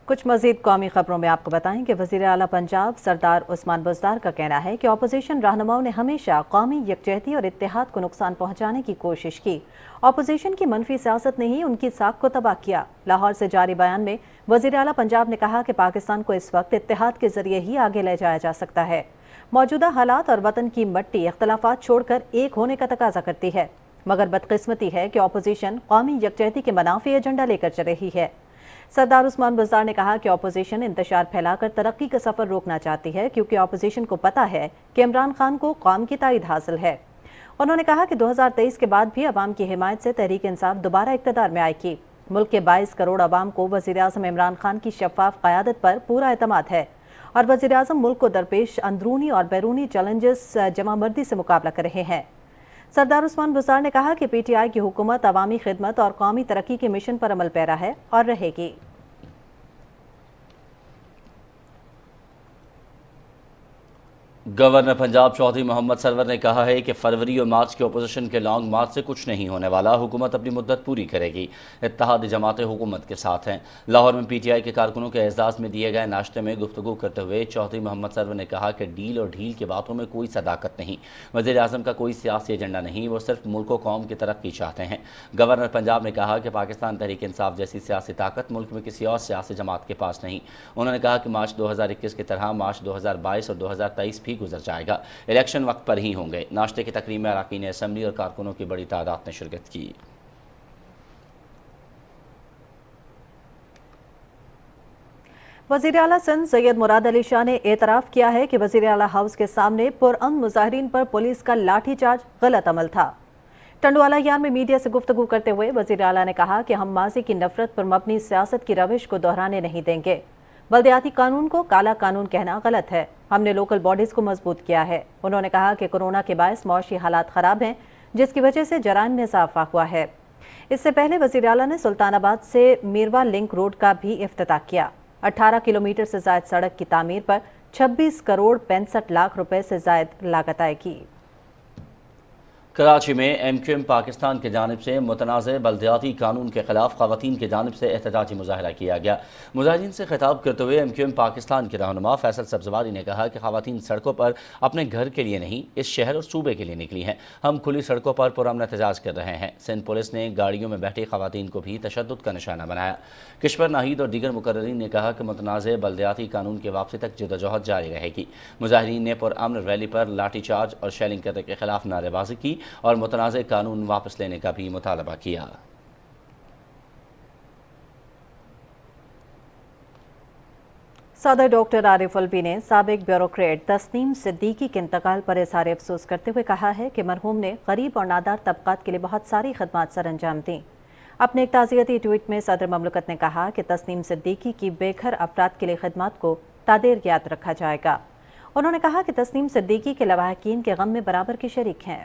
कुछ मजीद कौमी खबरों में आपको बताएं कि वज़ीर आला पंजाब सरदार उस्मान बुज़दार का कहना है कि अपोजिशन रहनुमाओं ने हमेशा कौमी यकजहती और इत्तेहाद को नुकसान पहुंचाने की कोशिश की। अपोजिशन की मनफी सियासत ने ही उनकी साख को तबाह किया। लाहौर से जारी बयान में वज़ीर आला पंजाब ने कहा कि पाकिस्तान को इस वक्त इत्तेहाद के जरिए ही आगे ले जाया जा सकता है। मौजूदा हालात और वतन की मट्टी इख्तलाफात छोड़कर एक होने का तकाजा करती है, मगर बदकिस्मती है कि अपोजिशन कौमी यकजहती के मनाफी एजेंडा लेकर चल रही है। सरदार उस्मान बुज़दार ने कहा कि अपोजिशन इंतशार फैलाकर तरक्की का सफ़र रोकना चाहती है, क्योंकि अपोजिशन को पता है कि इमरान खान को कौम की ताईद हासिल है। उन्होंने कहा कि 2023 के बाद भी अवाम की हिमायत से तहरीक इंसाफ दोबारा इक़्तिदार में आएगी। मुल्क के 22 करोड़ अवाम को वज़ीर-ए-आज़म इमरान खान की शफ़ाफ़ क़यादत पर पूरा एतमाद है और वज़ीर-ए-आज़म मुल्क को दरपेश अंदरूनी और बैरूनी चैलेंजेस जमामर्दी से मुकाबला कर रहे हैं। सरदार उस्मान बुज़दार ने कहा कि पीटीआई की हुकूमत अवामी खिदमत और कौमी तरक्की के मिशन पर अमल पैरा है और रहेगी। गवर्नर पंजाब चौधरी मोहम्मद सरवर ने कहा है कि फरवरी और मार्च के अपोजिशन के लॉन्ग मार्च से कुछ नहीं होने वाला। हुकूमत अपनी मुद्दत पूरी करेगी। इत्तेहादी जमातें हुकूमत के साथ हैं। लाहौर में पीटीआई के कारकुनों के एजाज़ में दिए गए नाश्ते में गुफ्तगू करते हुए चौधरी मोहम्मद सरवर ने कहा कि डील और ढील की बातों में कोई सदाकत नहीं। वज़ीर आज़म का कोई सियासी एजेंडा नहीं, वो सिर्फ मुल्क व कौम की तरक्की चाहते हैं। गवर्नर पंजाब ने कहा कि पाकिस्तान तहरीक इंसाफ जैसी सियासी ताकत मुल्क में किसी और सियासी जमात के पास नहीं। उन्होंने कहा कि मार्च 2021 की तरह मार्च 2022 और 2023 भी गुजर जाएगा। इलेक्शन वक्त पर ही होंगे। नाश्ते की तकरीब में अरकान असम्बली और कारकुनों की बड़ी तादाद ने शिरकत की। वज़ीर आला सिंध सैयद मुराद अली शाह ने एतराफ़ किया है कि वज़ीर आला हाउस के सामने पुरअमन मुजाहिरीन पर पुलिस का लाठीचार्ज गलत अमल था। टंडवाला यान में मीडिया से गुफ्तगू करते हुए वज़ीर आला ने कहा कि हम माजी की नफरत पर मबनी सियासत की रविश को दोहराने नहीं देंगे। बल्दियाती कानून को काला कानून कहना गलत है। हमने लोकल बॉडीज़ को मजबूत किया है। उन्होंने कहा कि कोरोना के बायस मौशी हालात ख़राब हैं, जिसकी वजह से जराइम में इजाफा हुआ है। इससे पहले वज़ीर आला ने सुल्तानाबाद से मीरवा लिंक रोड का भी इफ्तिताह किया। 18 किलोमीटर से ज़ायद सड़क की तामीर पर 26 करोड़ 65 लाख रुपए से ज़ायद लागत आएगी। کراچی میں MQM پاکستان کی جانب سے متنازع بلدیاتی قانون کے خلاف خواتین کی جانب سے احتجاجی مظاہرہ کیا گیا۔ مظاہرین سے خطاب کرتے ہوئے MQM پاکستان کے رہنما فیصل سبزواری نے کہا کہ خواتین سڑکوں پر اپنے گھر کے لیے نہیں، اس شہر اور صوبے کے لیے نکلی ہیں۔ ہم کھلی سڑکوں پر پرامن احتجاج کر رہے ہیں۔ سندھ پولیس نے گاڑیوں میں بیٹھی خواتین کو بھی تشدد کا نشانہ بنایا۔ کشور ناہید اور دیگر مقررین نے کہا کہ متنازع بلدیاتی قانون کی واپسی تک جدوجہد جاری رہے گی۔ مظاہرین نے پرامن ریلی پر لاٹھی چارج اور شیلنگ کرنے کے خلاف نعرے بازی کی اور متنازع قانون واپس لینے کا بھی مطالبہ کیا۔ صدر ڈاکٹر عارف الوی نے سابق بیوروکریٹ تسنیم صدیقی کے انتقال پر اظہار افسوس کرتے ہوئے کہا ہے کہ مرحوم نے غریب اور نادار طبقات کے لیے بہت ساری خدمات سر انجام دیں۔ اپنے ایک تعزیتی ٹویٹ میں صدر مملکت نے کہا کہ تسنیم صدیقی کی بے گھر افراد کے لیے خدمات کو تادیر یاد رکھا جائے گا۔ انہوں نے کہا کہ تسنیم صدیقی کے لواحقین کے غم میں برابر کی شریک ہیں۔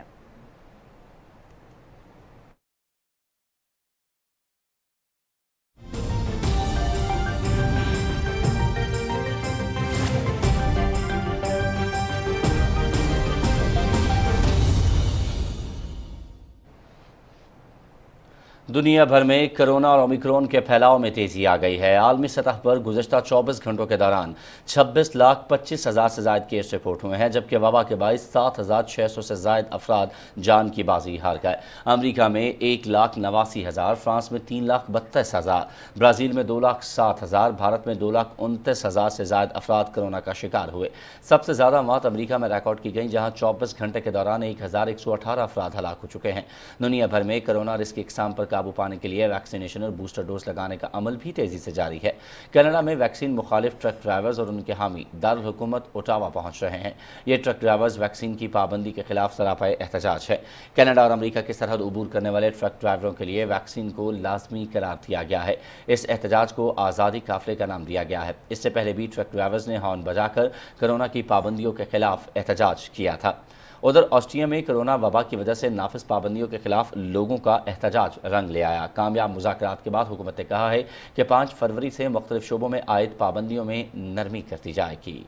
دنیا بھر میں کرونا اور اومیکرون کے پھیلاؤ میں تیزی آ گئی ہے۔ عالمی سطح پر گزشتہ 24 گھنٹوں کے دوران 26,25,000 سے زائد کیس رپورٹ ہوئے ہیں، جبکہ وبا کے باعث 7,600 سے زائد افراد جان کی بازی ہار گئے۔ امریکہ میں 1,89,000، فرانس میں 3,32,000، برازیل میں 2,07,000، بھارت میں 2,29,000 سے زائد افراد کرونا کا شکار ہوئے۔ سب سے زیادہ موت امریکہ میں ریکارڈ کی گئی، جہاں 24 گھنٹے کے دوران 1,118 افراد ہلاک ہو چکے ہیں۔ دنیا بھر میں کرونا رسک کی اقسام پر قابو پانے کے لیے ویکسینیشن اور بوسٹر ڈوز لگانے کا عمل بھی تیزی سے جاری ہے۔ کینیڈا میں ویکسین مخالف ٹرک ڈرائیورز اور ان کے حامی دارالحکومت اوٹاوا پہنچ رہے ہیں۔ یہ ٹرک ڈرائیورز ویکسین کی پابندی کے خلاف سراپائے احتجاج ہے۔ کینیڈا اور امریکہ کی سرحد عبور کرنے والے ٹرک ڈرائیوروں کے لیے ویکسین کو لازمی قرار دیا گیا ہے۔ اس احتجاج کو آزادی قافلے کا نام دیا گیا ہے۔ اس سے پہلے بھی ٹرک ڈرائیورز نے ہارن بجا کر کرونا کی پابندیوں کے خلاف احتجاج کیا تھا۔ ادھر آسٹریا میں کرونا وبا کی وجہ سے نافذ پابندیوں کے خلاف لوگوں کا احتجاج رنگ لے آیا۔ کامیاب مذاکرات کے بعد حکومت نے کہا ہے کہ 5 فروری سے مختلف شعبوں میں عائد پابندیوں میں نرمی کر دی جائے گی۔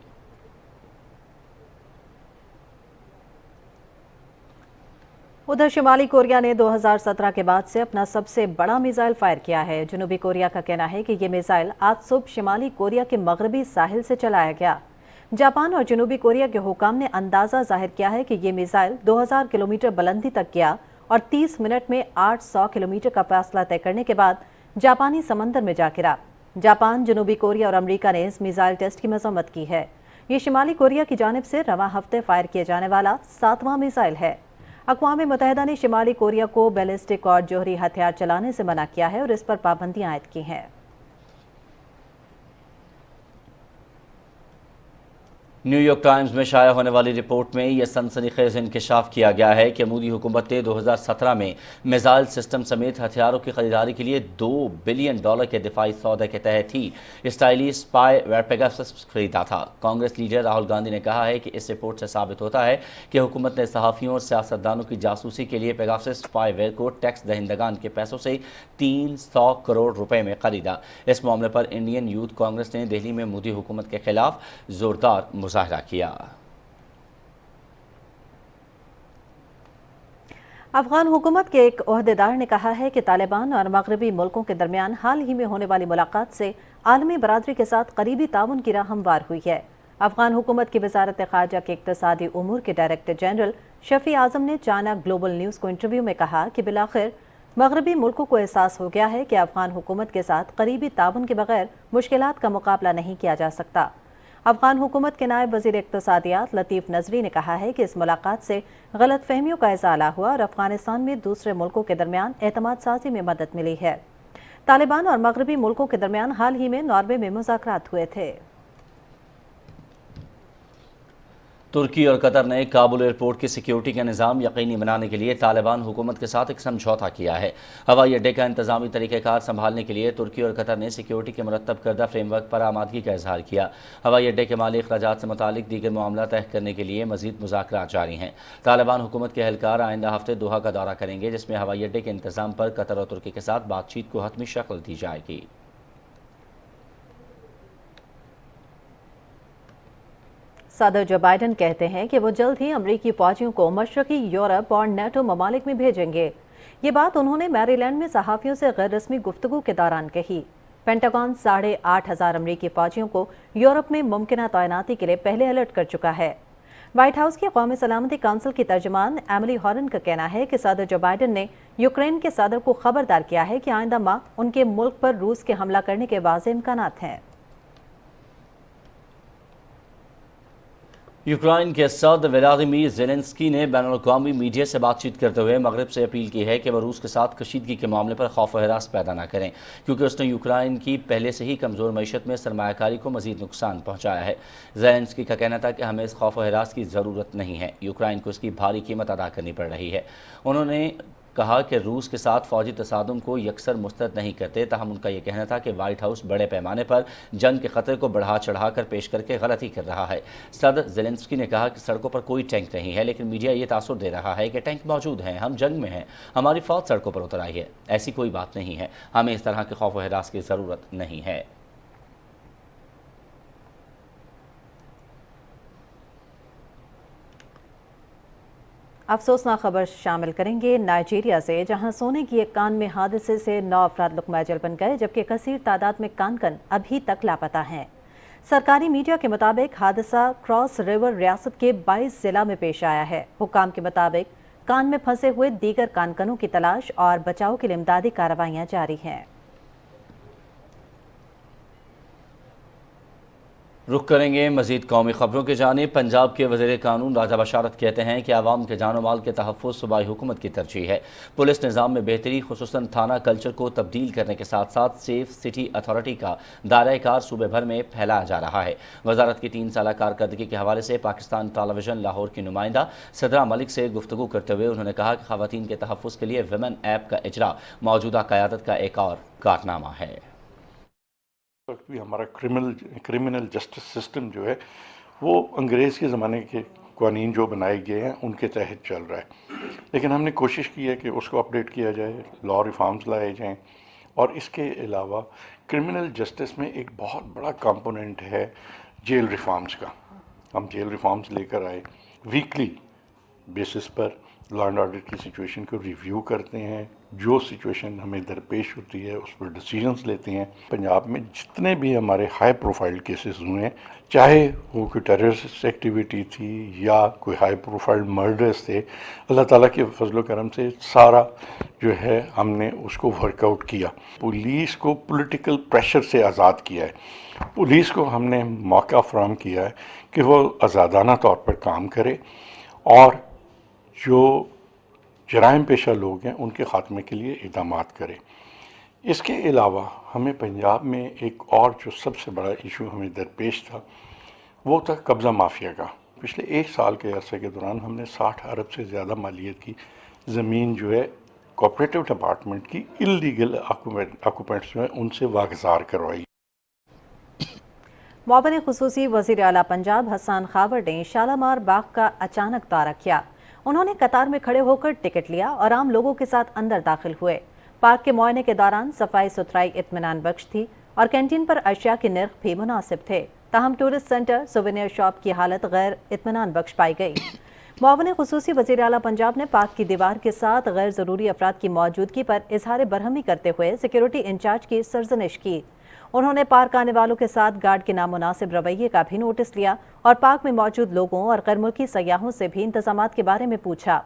ادھر شمالی کوریا نے 2017 کے بعد سے اپنا سب سے بڑا میزائل فائر کیا ہے۔ جنوبی کوریا کا کہنا ہے کہ یہ میزائل آج صبح شمالی کوریا کے مغربی ساحل سے چلایا گیا۔ جاپان اور جنوبی کوریا کے حکام نے اندازہ ظاہر کیا ہے کہ یہ میزائل 2000 کلومیٹر بلندی تک گیا اور 30 منٹ میں 800 کلومیٹر کا فاصلہ طے کرنے کے بعد جاپانی سمندر میں جا گرا۔ جاپان، جنوبی کوریا اور امریکہ نے اس میزائل ٹیسٹ کی مذمت کی ہے۔ یہ شمالی کوریا کی جانب سے رواں ہفتے فائر کیے جانے والا 7واں میزائل ہے۔ اقوام متحدہ نے شمالی کوریا کو بیلسٹک اور جوہری ہتھیار چلانے سے منع کیا ہے اور اس پر پابندیاں عائد کی ہیں۔ نیو یارک ٹائمز میں شائع ہونے والی رپورٹ میں یہ سنسنی خیز انکشاف کیا گیا ہے کہ مودی حکومت نے 2017 میں میزائل سسٹم سمیت ہتھیاروں کی خریداری کے لیے $2 بلین کے دفاعی سودے کے تحت ہی اسرائیلی اسپائی ویئر پیگاسس خریدا تھا۔ کانگریس لیڈر راہل گاندھی نے کہا ہے کہ اس رپورٹ سے ثابت ہوتا ہے کہ حکومت نے صحافیوں اور سیاستدانوں کی جاسوسی کے لیے پیگاسس اسپائی ویئر کو ٹیکس دہندگان کے پیسوں سے 300 کروڑ روپے میں خریدا۔ اس معاملے پر انڈین یوتھ کانگریس نے دہلی میں مودی حکومت کے خلاف زوردار مظاہرہ کیا۔ افغان حکومت کے ایک عہدیدار نے کہا ہے کہ طالبان اور مغربی ملکوں کے درمیان حال ہی میں ہونے والی ملاقات سے عالمی برادری کے ساتھ قریبی تعاون کی راہ ہموار ہوئی ہے۔ افغان حکومت کی وزارت خارجہ کے اقتصادی امور کے ڈائریکٹر جنرل شفیع اعظم نے چائنا گلوبل نیوز کو انٹرویو میں کہا کہ بالآخر مغربی ملکوں کو احساس ہو گیا ہے کہ افغان حکومت کے ساتھ قریبی تعاون کے بغیر مشکلات کا مقابلہ نہیں کیا جا سکتا۔ افغان حکومت کے نائب وزیر اقتصادیات لطیف نظری نے کہا ہے کہ اس ملاقات سے غلط فہمیوں کا ازالہ ہوا اور افغانستان میں دوسرے ملکوں کے درمیان اعتماد سازی میں مدد ملی ہے۔ طالبان اور مغربی ملکوں کے درمیان حال ہی میں ناروے میں مذاکرات ہوئے تھے۔ ترکی اور قطر نے کابل ایئرپورٹ کی سیکیورٹی کا نظام یقینی بنانے کے لیے طالبان حکومت کے ساتھ ایک سمجھوتا کیا ہے۔ ہوائی اڈے کا انتظامی طریقہ کار سنبھالنے کے لیے ترکی اور قطر نے سیکیورٹی کے مرتب کردہ فریم ورک پر آمادگی کا اظہار کیا۔ ہوائی اڈے کے مالی اخراجات سے متعلق دیگر معاملات طے کرنے کے لیے مزید مذاکرات جاری ہیں۔ طالبان حکومت کے اہلکار آئندہ ہفتے دوحہ کا دورہ کریں گے، جس میں ہوائی اڈے کے انتظام پر قطر اور ترکی کے ساتھ بات چیت کو حتمی شکل دی جائے گی۔ صدر جو بائیڈن کہتے ہیں کہ وہ جلد ہی امریکی فوجیوں کو مشرقی یورپ اور نیٹو ممالک میں بھیجیں گے۔ یہ بات انہوں نے میری لینڈ میں صحافیوں سے غیر رسمی گفتگو کے دوران کہی۔ پینٹاگون 8,500 امریکی فوجیوں کو یورپ میں ممکنہ تعیناتی کے لیے پہلے الرٹ کر چکا ہے۔ وائٹ ہاؤس کی قومی سلامتی کونسل کی ترجمان ایملی ہارن کا کہنا ہے کہ صدر جو بائیڈن نے یوکرین کے صدر کو خبردار کیا ہے کہ آئندہ ماہ ان کے ملک پر روس کے حملہ کرنے کے واضح امکانات ہیں۔ یوکرائن کے صدر ولادیمیر زیلنسکی نے بین الاقوامی میڈیا سے بات چیت کرتے ہوئے مغرب سے اپیل کی ہے کہ وہ روس کے ساتھ کشیدگی کے معاملے پر خوف و ہراس پیدا نہ کریں، کیونکہ اس نے یوکرائن کی پہلے سے ہی کمزور معیشت میں سرمایہ کاری کو مزید نقصان پہنچایا ہے۔ زیلنسکی کا کہنا تھا کہ ہمیں اس خوف و ہراس کی ضرورت نہیں ہے، یوکرائن کو اس کی بھاری قیمت ادا کرنی پڑ رہی ہے۔ انہوں نے کہا کہ روس کے ساتھ فوجی تصادم کو یکسر مسترد نہیں کرتے، تاہم ان کا یہ کہنا تھا کہ وائٹ ہاؤس بڑے پیمانے پر جنگ کے خطرے کو بڑھا چڑھا کر پیش کر کے غلطی کر رہا ہے۔ صدر زیلنسکی نے کہا کہ سڑکوں پر کوئی ٹینک نہیں ہے، لیکن میڈیا یہ تاثر دے رہا ہے کہ ٹینک موجود ہیں، ہم جنگ میں ہیں، ہماری فوج سڑکوں پر اتر آئی ہے۔ ایسی کوئی بات نہیں ہے، ہمیں اس طرح کے خوف و ہراس کی ضرورت نہیں ہے۔ افسوسناک خبر شامل کریں گے نائجیریا سے، جہاں سونے کی ایک کان میں حادثے سے 9 افراد لقمہ اجل بن گئے، جبکہ کثیر تعداد میں کان ابھی تک لاپتہ ہیں۔ سرکاری میڈیا کے مطابق حادثہ کراس ریور ریاست کے 22 ضلع میں پیش آیا ہے۔ حکام کے مطابق کان میں پھنسے ہوئے دیگر کانکنوں کی تلاش اور بچاؤ کے لیے امدادی کارروائیاں جاری ہیں۔ رخ کریں گے مزید قومی خبروں کی جانب۔ پنجاب کے وزیر قانون راجہ بشارت کہتے ہیں کہ عوام کے جان و مال کے تحفظ صوبائی حکومت کی ترجیح ہے۔ پولیس نظام میں بہتری، خصوصاً تھانہ کلچر کو تبدیل کرنے کے ساتھ ساتھ سیف سٹی اتھارٹی کا دائرہ کار صوبے بھر میں پھیلایا جا رہا ہے۔ وزارت کی 3 سالہ کارکردگی کے حوالے سے پاکستان ٹیلی ویژن لاہور کی نمائندہ صدرہ ملک سے گفتگو کرتے ہوئے انہوں نے کہا کہ خواتین کے تحفظ کے لیے ویمن ایپ کا اجرا موجودہ قیادت کا ایک اور کارنامہ ہے۔ وقت بھی ہمارا کرمنل جسٹس سسٹم جو ہے وہ انگریز کے زمانے کے قوانین جو بنائے گئے ہیں ان کے تحت چل رہا ہے، لیکن ہم نے کوشش کی ہے کہ اس کو اپڈیٹ کیا جائے، لا ریفارمز لائے جائیں، اور اس کے علاوہ کرمنل جسٹس میں ایک بہت بڑا کمپوننٹ ہے جیل ریفارمز کا۔ ہم جیل ریفارمز لے کر آئے، weekly basis per law and order کی سچویشن کو ریویو کرتے ہیں، جو سچویشن ہمیں درپیش ہوتی ہے اس پر ڈیسیژنز لیتے ہیں۔ پنجاب میں جتنے بھی ہمارے ہائی پروفائل کیسز ہوئے ہیں، چاہے وہ کوئی ٹیررسٹ ایکٹیویٹی تھی یا کوئی ہائی پروفائل مرڈرز تھے، اللہ تعالیٰ کے فضل و کرم سے سارا جو ہے ہم نے اس کو ورک آؤٹ کیا۔ پولیس کو پولیٹیکل پریشر سے آزاد کیا ہے، پولیس کو ہم نے موقع فراہم کیا ہے کہ وہ آزادانہ طور پر کام کرے اور جو جرائم پیشہ لوگ ہیں ان کے خاتمے کے لیے اقدامات کرے۔ اس کے علاوہ ہمیں پنجاب میں ایک اور جو سب سے بڑا ایشو ہمیں درپیش تھا وہ تھا قبضہ مافیا کا۔ پچھلے 1 سال کے عرصے کے دوران ہم نے 60 ارب سے زیادہ مالیت کی زمین جو ہے کوآپریٹو ڈپارٹمنٹ کی اللیگل آکوپینٹس جو ہیں ان سے واگزار کروائی۔ معاون خصوصی وزیر اعلیٰ پنجاب حسان خاور نے شالامار باغ کا اچانک دورہ کیا۔ انہوں نے قطار میں کھڑے ہو کر ٹکٹ لیا اور عام لوگوں کے ساتھ اندر داخل ہوئے۔ پارک کے معائنے کے دوران صفائی ستھرائی اطمینان بخش تھی اور کینٹین پر اشیاء کے نرخ بھی مناسب تھے، تاہم ٹورسٹ سینٹر سووینیر شاپ کی حالت غیر اطمینان بخش پائی گئی۔ معاون خصوصی وزیر اعلیٰ پنجاب نے پارک کی دیوار کے ساتھ غیر ضروری افراد کی موجودگی پر اظہار برہمی کرتے ہوئے سیکیورٹی انچارج کی سرزنش کی۔ انہوں نے پارک آنے والوں کے ساتھ گارڈ کے نامناسب رویے کا بھی نوٹس لیا اور پارک میں موجود لوگوں اور غیر ملکی سیاحوں سے بھی انتظامات کے بارے میں پوچھا۔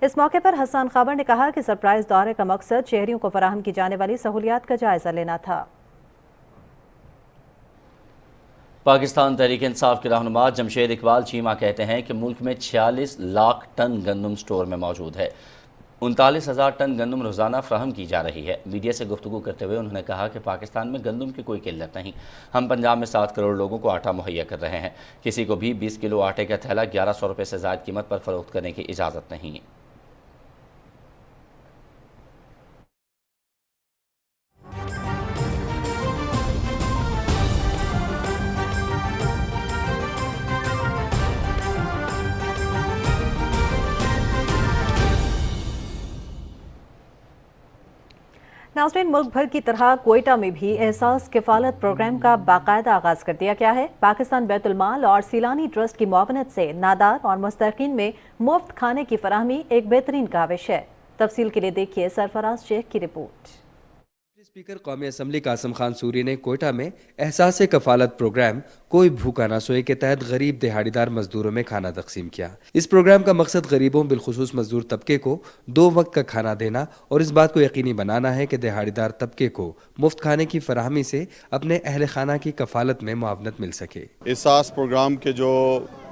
اس موقع پر حسان خاور نے کہا کہ سرپرائز دورے کا مقصد شہریوں کو فراہم کی جانے والی سہولیات کا جائزہ لینا تھا۔ پاکستان تحریک انصاف کے رہنما جمشید اقبال چیمہ کہتے ہیں کہ ملک میں 46 لاکھ ٹن گندم سٹور میں موجود ہے، 39,000 ٹن گندم روزانہ فراہم کی جا رہی ہے۔ میڈیا سے گفتگو کرتے ہوئے انہوں نے کہا کہ پاکستان میں گندم کی کوئی قلت نہیں، ہم پنجاب میں 7 کروڑ لوگوں کو آٹا مہیا کر رہے ہیں، کسی کو بھی 20 کلو آٹے کا تھیلا 1100 روپے سے زائد قیمت پر فروخت کرنے کی اجازت نہیں۔ नाज़रीन, मुल्क भर की तरह कोयटा में भी एहसास किफ़ालत प्रोग्राम का बाकायदा आगाज कर दिया गया है। पाकिस्तान बैतुल माल और सीलानी ट्रस्ट की मुआवनत से नादार और मुस्तहिकीन में मुफ्त खाने की फराहमी एक बेहतरीन काविश है। तफसील के लिए देखिए सरफराज शेख की रिपोर्ट। स्पीकर कौमी असम्बली कासिम खान सूरी ने कोयटा में एहसास कफालत प्रोग्राम कोई भूखा ना सोए के तहत गरीब दिहाड़ीदार मजदूरों में खाना तकसीम किया। इस प्रोग्राम का मकसद गरीबों बिलखुसूस मजदूर तबके को 2 वक्त का खाना देना और इस बात को यकीनी बनाना है कि दिहाड़ीदार तबके को मुफ्त खाने की फराहमी से अपने अहल खाना की कफालत में मुआवनत मिल सके। एहसास प्रोग्राम के जो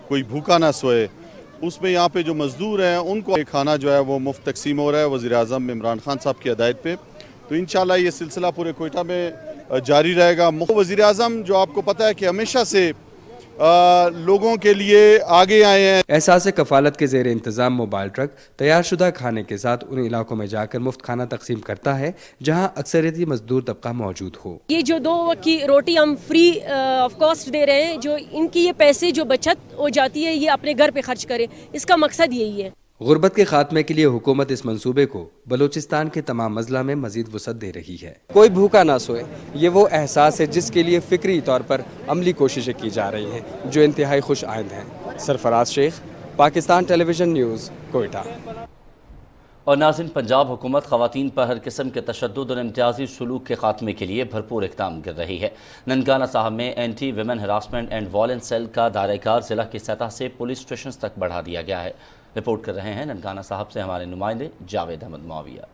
कोई भूखा ना सोए, उसमें यहाँ पे जो मजदूर हैं उनको खाना जो है वो मुफ्त तकसीम हो रहा है वज़ीर आज़म इमरान खान साहब की हिदायत पे। तो इंशाल्लाह ये सिलसिला पूरे कोयटा में जारी रहेगा। वज़ीर आज़म जो आपको पता है कि हमेशा से लोगों के लिए आगे आए हैं। एहसास कफालत के ज़ेर इंतज़ाम मोबाइल ट्रक तैयार शुदा खाने के साथ उन इलाकों में जाकर मुफ्त खाना तकसीम करता है जहाँ अक्सरियती मजदूर तबका मौजूद हो। ये जो 2 वक्त की रोटी हम फ्री ऑफ कॉस्ट दे रहे हैं, जो इनकी ये पैसे जो बचत हो जाती है ये अपने घर पे खर्च करें, इसका मकसद यही है। गुर्बत के खात्मे के लिए हुकूमत इस मंसूबे को बलूचिस्तान के तमाम अजला में मजीद वसअत दे रही है। कोई भूखा ना सोए, ये वो एहसास है जिसके लिए फिक्री तौर पर अमली कोशिशें की जा रही हैं जो इंतहाई खुश आइंद हैं। Sarfaraz Shaikh, Pakistan television news, Quetta. और नाज़रीन, पंजाब हुकूमत ख़वातीन पर हर किस्म के तशद्दुद और इम्तियाजी सलूक के खात्मे के लिए भरपूर इक़दाम कर रही है। ननकाना साहब में anti women harassment and violence cell का दायरेकार ज़िला की सतह से पुलिस स्टेशन तक बढ़ा दिया गया है। रिपोर्ट कर रहे हैं ननकाना साहब से हमारे नुमाइंदे Javed Ahmed Muavia.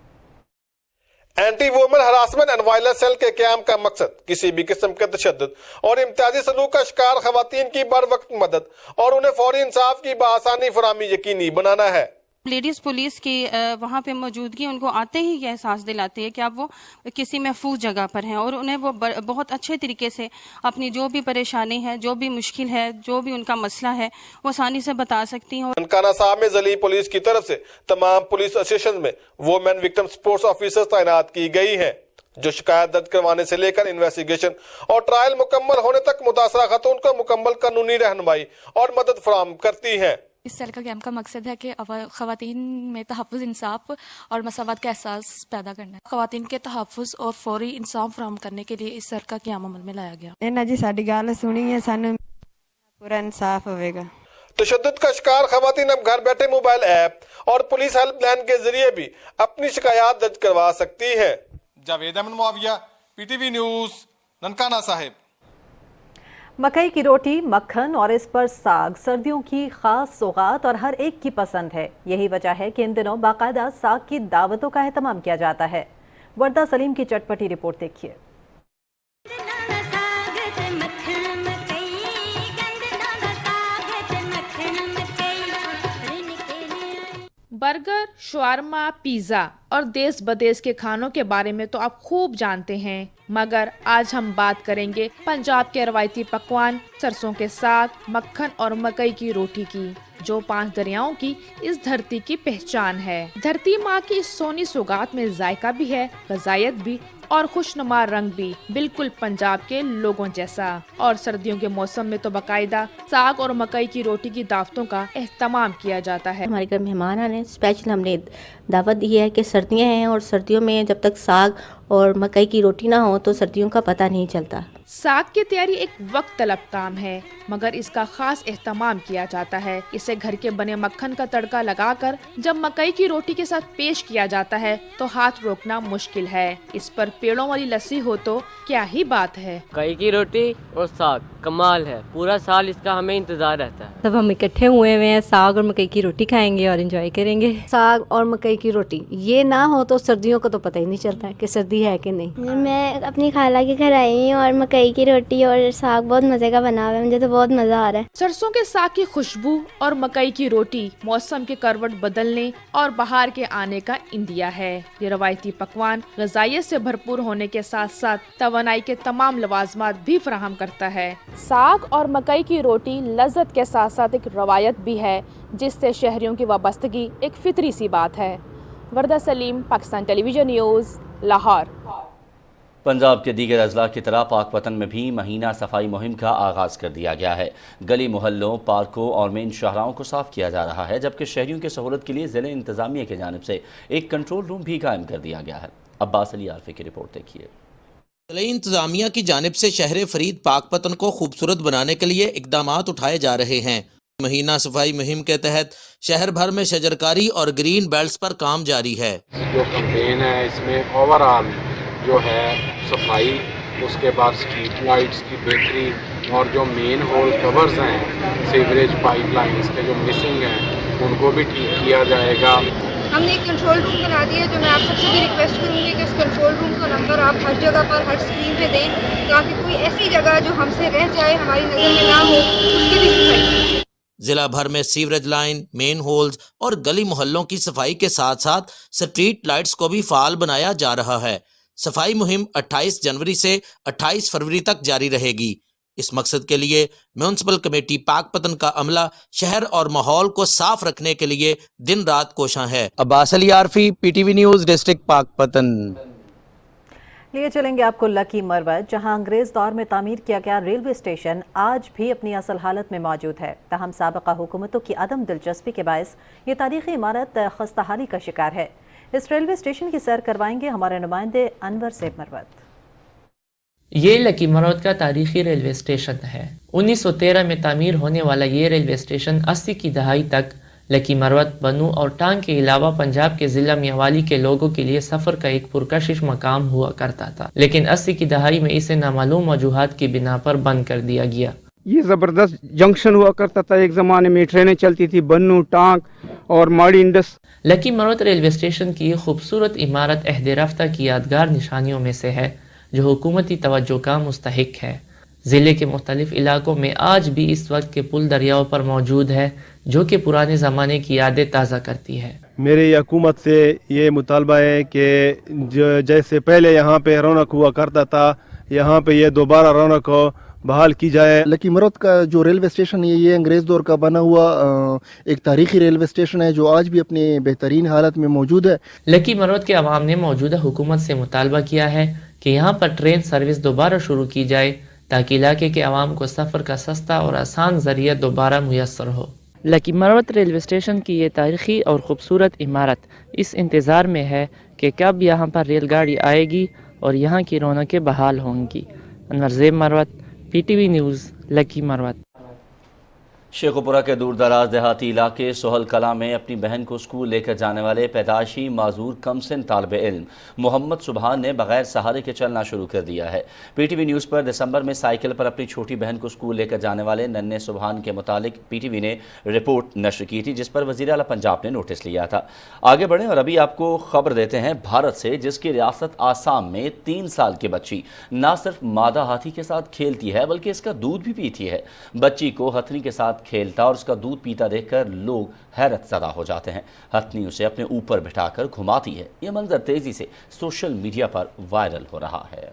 Anti women harassment and violence cell के क़याम का मकसद किसी भी किस्म के तशद्दुद और इम्तियाजी सलूक का शिकार खवातीन की बर वक्त मदद और उन्हें फौरी इंसाफ की बासानी फराहमी यकीनी बनाना है। लेडीज़ पुलिस की वहाँ पे मौजूदगी उनको आते ही ये एहसास दिलाती है कि अब वो किसी महफूज जगह पर हैं और उन्हें वो बहुत अच्छे तरीके से अपनी जो भी परेशानी है, जो भी मुश्किल है, जो भी उनका मसला है, वो आसानी से बता सकती हैं। ननकाना साहब में ज़िली पुलिस की तरफ से तमाम पुलिस स्टेशन में वुमेन विक्टिम सपोर्ट ऑफिसर्स तैनात की गई हैं जो शिकायत दर्ज करवाने से लेकर इन्वेस्टिगेशन और ट्रायल मुकम्मल होने तक मुतासरा खातून को मुकम्मल कानूनी रहनुमाई और मदद फराहम करती हैं। इस सेल का कैंप का मकसद है कि ख़वातीन में तहफ़्फ़ुज़, इंसाफ और मसावत का एहसास पैदा करना है। ख़वातीन के तहफ़्फ़ुज़ और फौरी इंसाफ फराहम करने के लिए इस सेल का क़याम अमल में लाया गया। इन्हां जी साडी गल सुनी है, सानू पूरा इंसाफ होवेगा। तशद्दुद का शिकार खवातीन अब घर बैठे मोबाइल ऐप और पुलिस हेल्पलाइन के जरिए भी अपनी शिकायत दर्ज करवा सकती है। Javed Ahmed Muavia, PTV news, Nankana Sahib. मकई की रोटी, मक्खन और इस पर साग सर्दियों की खास सौगात और हर एक की पसंद है। यही वजह है कि इन दिनों बाकायदा साग की दावतों का एहतमाम किया जाता है। वर्दा सलीम की चटपटी रिपोर्ट देखिए। बर्गर, शवारमा, पिज़्ज़ा और देश बदेश के खानों के बारे में तो आप खूब जानते हैं, मगर आज हम बात करेंगे पंजाब के रवायती पकवान सरसों के साग, मक्खन और मकई की रोटी की, जो 5 दरियाओं की इस धरती की पहचान है। धरती माँ की इस सोनी सौगात में जायका भी है, ग़ज़ायत भी और खुशनुमा रंग भी, बिल्कुल पंजाब के लोगों जैसा। और सर्दियों के मौसम में तो बाकायदा साग और मकई की रोटी की दावतों का एहतमाम किया जाता है। हमारे घर मेहमान आने स्पेशल हमने दावत दी है कि सर्दियाँ हैं और सर्दियों में जब तक साग और मकई की रोटी ना हो तो सर्दियों का पता नहीं चलता। साग की तैयारी एक वक्त तलब काम है, मगर इसका खास एहतमाम किया जाता है। इसे घर के बने मक्खन का तड़का लगाकर जब मकई की रोटी के साथ पेश किया जाता है तो हाथ रोकना मुश्किल है। इस पर पेड़ों वाली लस्सी हो तो क्या ही बात है। मकई की रोटी और साग कमाल है, पूरा साल इसका हमें इंतजार रहता है। तब हम इकट्ठे हुए हैं, साग और मकई की रोटी खाएंगे और एंजॉय करेंगे। साग और मकई की रोटी ये ना हो तो सर्दियों का तो पता ही नहीं चलता कि सर्दी है कि नहीं। मैं अपनी खाला के घर आई हूँ और मकई की रोटी और साग बहुत मजे का बना हुआ है, मुझे तो बहुत मजा आ रहा है। सरसों के साग की खुशबू और मकई की रोटी मौसम के करवट बदलने और बाहर के आने का इंदिया है। ये रवायती पकवान ग़ज़ाइयत से भरपूर होने के साथ साथ तवानाई के तमाम लवाजमात भी फराहम करता है। साग और मकई की रोटी लज्जत के साथ साथ एक रवायत भी है, जिससे शहरियों की वाबस्तगी एक फितरी सी बात है। वर्दा सलीम, पाकिस्तान टेलीविजन न्यूज़, लाहौर। पंजाब के दीगर अजला की तरह पाकपतन में भी महीना सफाई मुहिम का आगाज़ कर दिया गया है। गली मोहल्लों, पार्कों और मेन शाहराहों को साफ किया जा रहा है, जबकि शहरियों की सहूलत के लिए ज़िले इंतज़ामिया की जानिब से एक कंट्रोल रूम भी कायम कर दिया गया है। عباس علی عارفی کی رپورٹ دیکھیے۔ ضلعی انتظامیہ کی جانب سے شہر فرید پاک پتن کو خوبصورت بنانے کے لیے اقدامات اٹھائے جا رہے ہیں۔ مہینہ صفائی مہم کے تحت شہر بھر میں شجرکاری اور گرین بیلٹس پر کام جاری ہے۔ جو کمپین ہے اس میں اوور آل جو ہے صفائی، اس کے بعد اسٹریٹ لائٹس کی بہتری اور جو مین ہول کورز ہیں سیوریج پائپ لائنس کے جو مسنگ ہیں ان کو بھی ٹھیک کیا جائے گا۔ ہم نے ایک کنٹرول روم بنا دیا ہے جو میں آپ سب سے بھی ریکویسٹ کروں گی کہ اس کنٹرول روم کا نمبر آپ ہر جگہ پر ہر اسکرین پہ دیں تاکہ کوئی ایسی جگہ جو ہم سے رہ جائے ہماری نظر میں نہ ہو اس کی بھی صفائی۔ ضلع بھر میں سیوریج لائن، مین ہولز اور گلی محلوں کی صفائی کے ساتھ ساتھ اسٹریٹ لائٹس کو بھی فعال بنایا جا رہا ہے۔ صفائی مہم 28 جنوری سے 28 فروری تک جاری رہے گی۔ اس مقصد کے لیے میونسپل کمیٹی پاک پتن کا عملہ شہر اور ماحول کو صاف رکھنے کے لیے دن رات کوشاں ہے۔ Abbas Ali Arifi, P T V news, district Pakpattan. لیے چلیں گے آپ کو لکی مروت، جہاں انگریز دور میں تعمیر کیا گیا ریلوے اسٹیشن آج بھی اپنی اصل حالت میں موجود ہے، تاہم سابقہ حکومتوں کی عدم دلچسپی کے باعث یہ تاریخی عمارت خستحالی کا شکار ہے۔ اس ریلوے اسٹیشن کی سیر کروائیں گے ہمارے نمائندے انور سے مروت۔ یہ لکی مروت کا تاریخی ریلوے اسٹیشن ہے۔ 1913 میں تعمیر ہونے والا یہ ریلوے اسٹیشن 80 کی دہائی تک لکی مروت، بنو اور ٹانگ کے علاوہ پنجاب کے ضلع میاوالی کے لوگوں کے لیے سفر کا ایک پرکشش مقام ہوا کرتا تھا، لیکن 80 کی دہائی میں اسے نامعلوم وجوہات کی بنا پر بند کر دیا گیا۔ یہ زبردست جنکشن ہوا کرتا تھا، ایک زمانے میں ٹرینیں چلتی تھی بنو، ٹانگ اور ماڑی انڈس۔ لکی مروت ریلوے اسٹیشن کی خوبصورت عمارت عہد رفتہ کی یادگار نشانیوں میں سے ہے جو حکومتی توجہ کا مستحق ہے۔ ضلع کے مختلف علاقوں میں آج بھی اس وقت کے پل دریاؤں پر موجود ہے جو کہ پرانے زمانے کی یادیں تازہ کرتی ہے۔ میری حکومت سے یہ مطالبہ ہے کہ جیسے پہلے یہاں پہ رونق ہوا کرتا تھا، یہاں پہ یہ دوبارہ رونق ہو، بحال کی جائے۔ لکی مروت کا جو ریلوے اسٹیشن ہے یہ انگریز دور کا بنا ہوا ایک تاریخی ریلوے اسٹیشن ہے جو آج بھی اپنی بہترین حالت میں موجود ہے۔ لکی مروت کے عوام نے موجودہ حکومت سے مطالبہ کیا ہے کہ یہاں پر ٹرین سروس دوبارہ شروع کی جائے تاکہ علاقے کے عوام کو سفر کا سستا اور آسان ذریعہ دوبارہ میسر ہو۔ لکی مروت ریلوے اسٹیشن کی یہ تاریخی اور خوبصورت عمارت اس انتظار میں ہے کہ کب یہاں پر ریل گاڑی آئے گی اور یہاں کی رونقیں بحال ہوں گی۔ انور زیب مروت، پی ٹی وی نیوز، لکی مروت۔ شیخوپورہ کے دور دراز دیہاتی علاقے سہل کلاں میں اپنی بہن کو اسکول لے کر جانے والے پیدائشی معذور کمسن طالب علم محمد سبحان نے بغیر سہارے کے چلنا شروع کر دیا ہے۔ پی ٹی وی نیوز پر دسمبر میں سائیکل پر اپنی چھوٹی بہن کو اسکول لے کر جانے والے ننھے سبحان کے متعلق پی ٹی وی نے رپورٹ نشر کی تھی جس پر وزیر اعلیٰ پنجاب نے نوٹس لیا تھا۔ آگے بڑھیں اور ابھی آپ کو خبر دیتے ہیں بھارت سے، جس کی ریاست آسام میں 3 سال کی بچی نہ صرف مادہ ہاتھی کے ساتھ کھیلتی ہے بلکہ اس کا دودھ بھی پیتی ہے۔ بچی کو ہتھنی کے ساتھ کھیلتا اور اس کا دودھ پیتا دیکھ کر لوگ حیرت زدہ ہو جاتے ہیں۔ ہتھنی اسے اپنے اوپر بٹھا کر گھماتی ہے۔ یہ منظر تیزی سے سوشل میڈیا پر وائرل ہو رہا ہے۔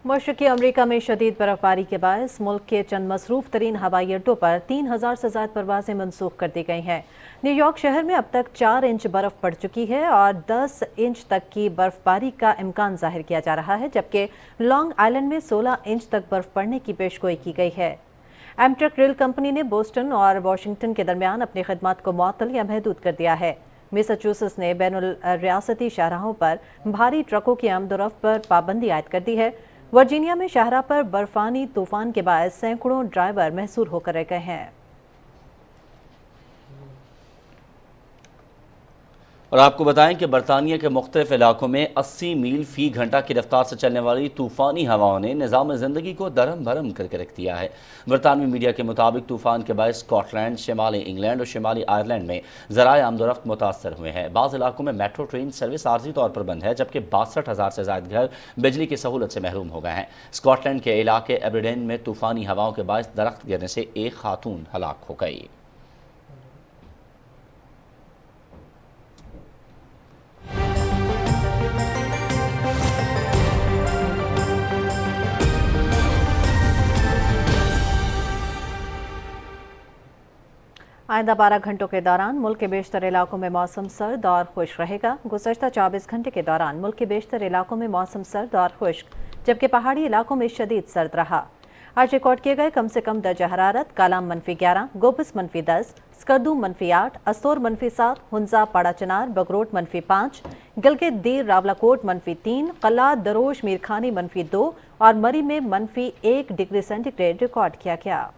مشرقی امریکہ میں شدید برف باری کے باعث ملک کے چند مصروف ترین ہوائی اڈوں پر 3000 سے زائد پروازیں منسوخ کر دی گئی ہیں۔ نیو یارک شہر میں اب تک 4 انچ برف پڑ چکی ہے اور 10 انچ تک کی برف باری کا امکان ظاہر کیا جا رہا ہے، جبکہ لانگ آئلینڈ میں 16 انچ تک برف پڑنے کی پیشگوئی کی گئی ہے۔ ایمٹرک ریل کمپنی نے بوسٹن اور واشنگٹن کے درمیان اپنی خدمات کو معطل یا محدود کر دیا ہے۔ میساچوسٹس نے بین الریاستی شاہراہوں پر بھاری ٹرکوں کی آمد و رفت پر پابندی عائد کر دی ہے۔ ورجینیا میں شاہراہ پر برفانی طوفان کے باعث سینکڑوں ڈرائیور محصور ہو کر رہ گئے ہیں۔ اور آپ کو بتائیں کہ برطانیہ کے مختلف علاقوں میں 80 میل فی گھنٹہ کی رفتار سے چلنے والی طوفانی ہواؤں نے نظام زندگی کو درہم بھرم کر کے رکھ دیا ہے۔ برطانوی میڈیا کے مطابق طوفان کے باعث اسکاٹ لینڈ، شمالی انگلینڈ اور شمالی آئرلینڈ میں ذرائع آمد و رفت متاثر ہوئے ہیں۔ بعض علاقوں میں میٹرو ٹرین سروس عارضی طور پر بند ہے، جبکہ 62,000 سے زائد گھر بجلی کی سہولت سے محروم ہو گئے ہیں۔ اسکاٹ لینڈ کے علاقے ایبرڈین میں طوفانی ہواؤں کے باعث درخت گرنے سے ایک خاتون ہلاک ہو گئی۔ آئندہ 12 گھنٹوں کے دوران ملک کے بیشتر علاقوں میں موسم سرد اور خشک رہے گا۔ گزشتہ 24 گھنٹے کے دوران ملک کے بیشتر علاقوں میں موسم سرد اور خشک، جبکہ پہاڑی علاقوں میں شدید سرد رہا۔ आज रिकॉर्ड किए गए कम से कम दर्जा हरारत कालाम -11, गोबस -10, स्कर्दू -8, अस्तोर -7, हुंजा पाड़ा चनार बगरोट -5, गिलगित दीर रावलाकोट -3, कल्ला दरोश मीरखानी -2 और मरी में -1 डिग्री सेंटीग्रेड रिकॉर्ड किया गया।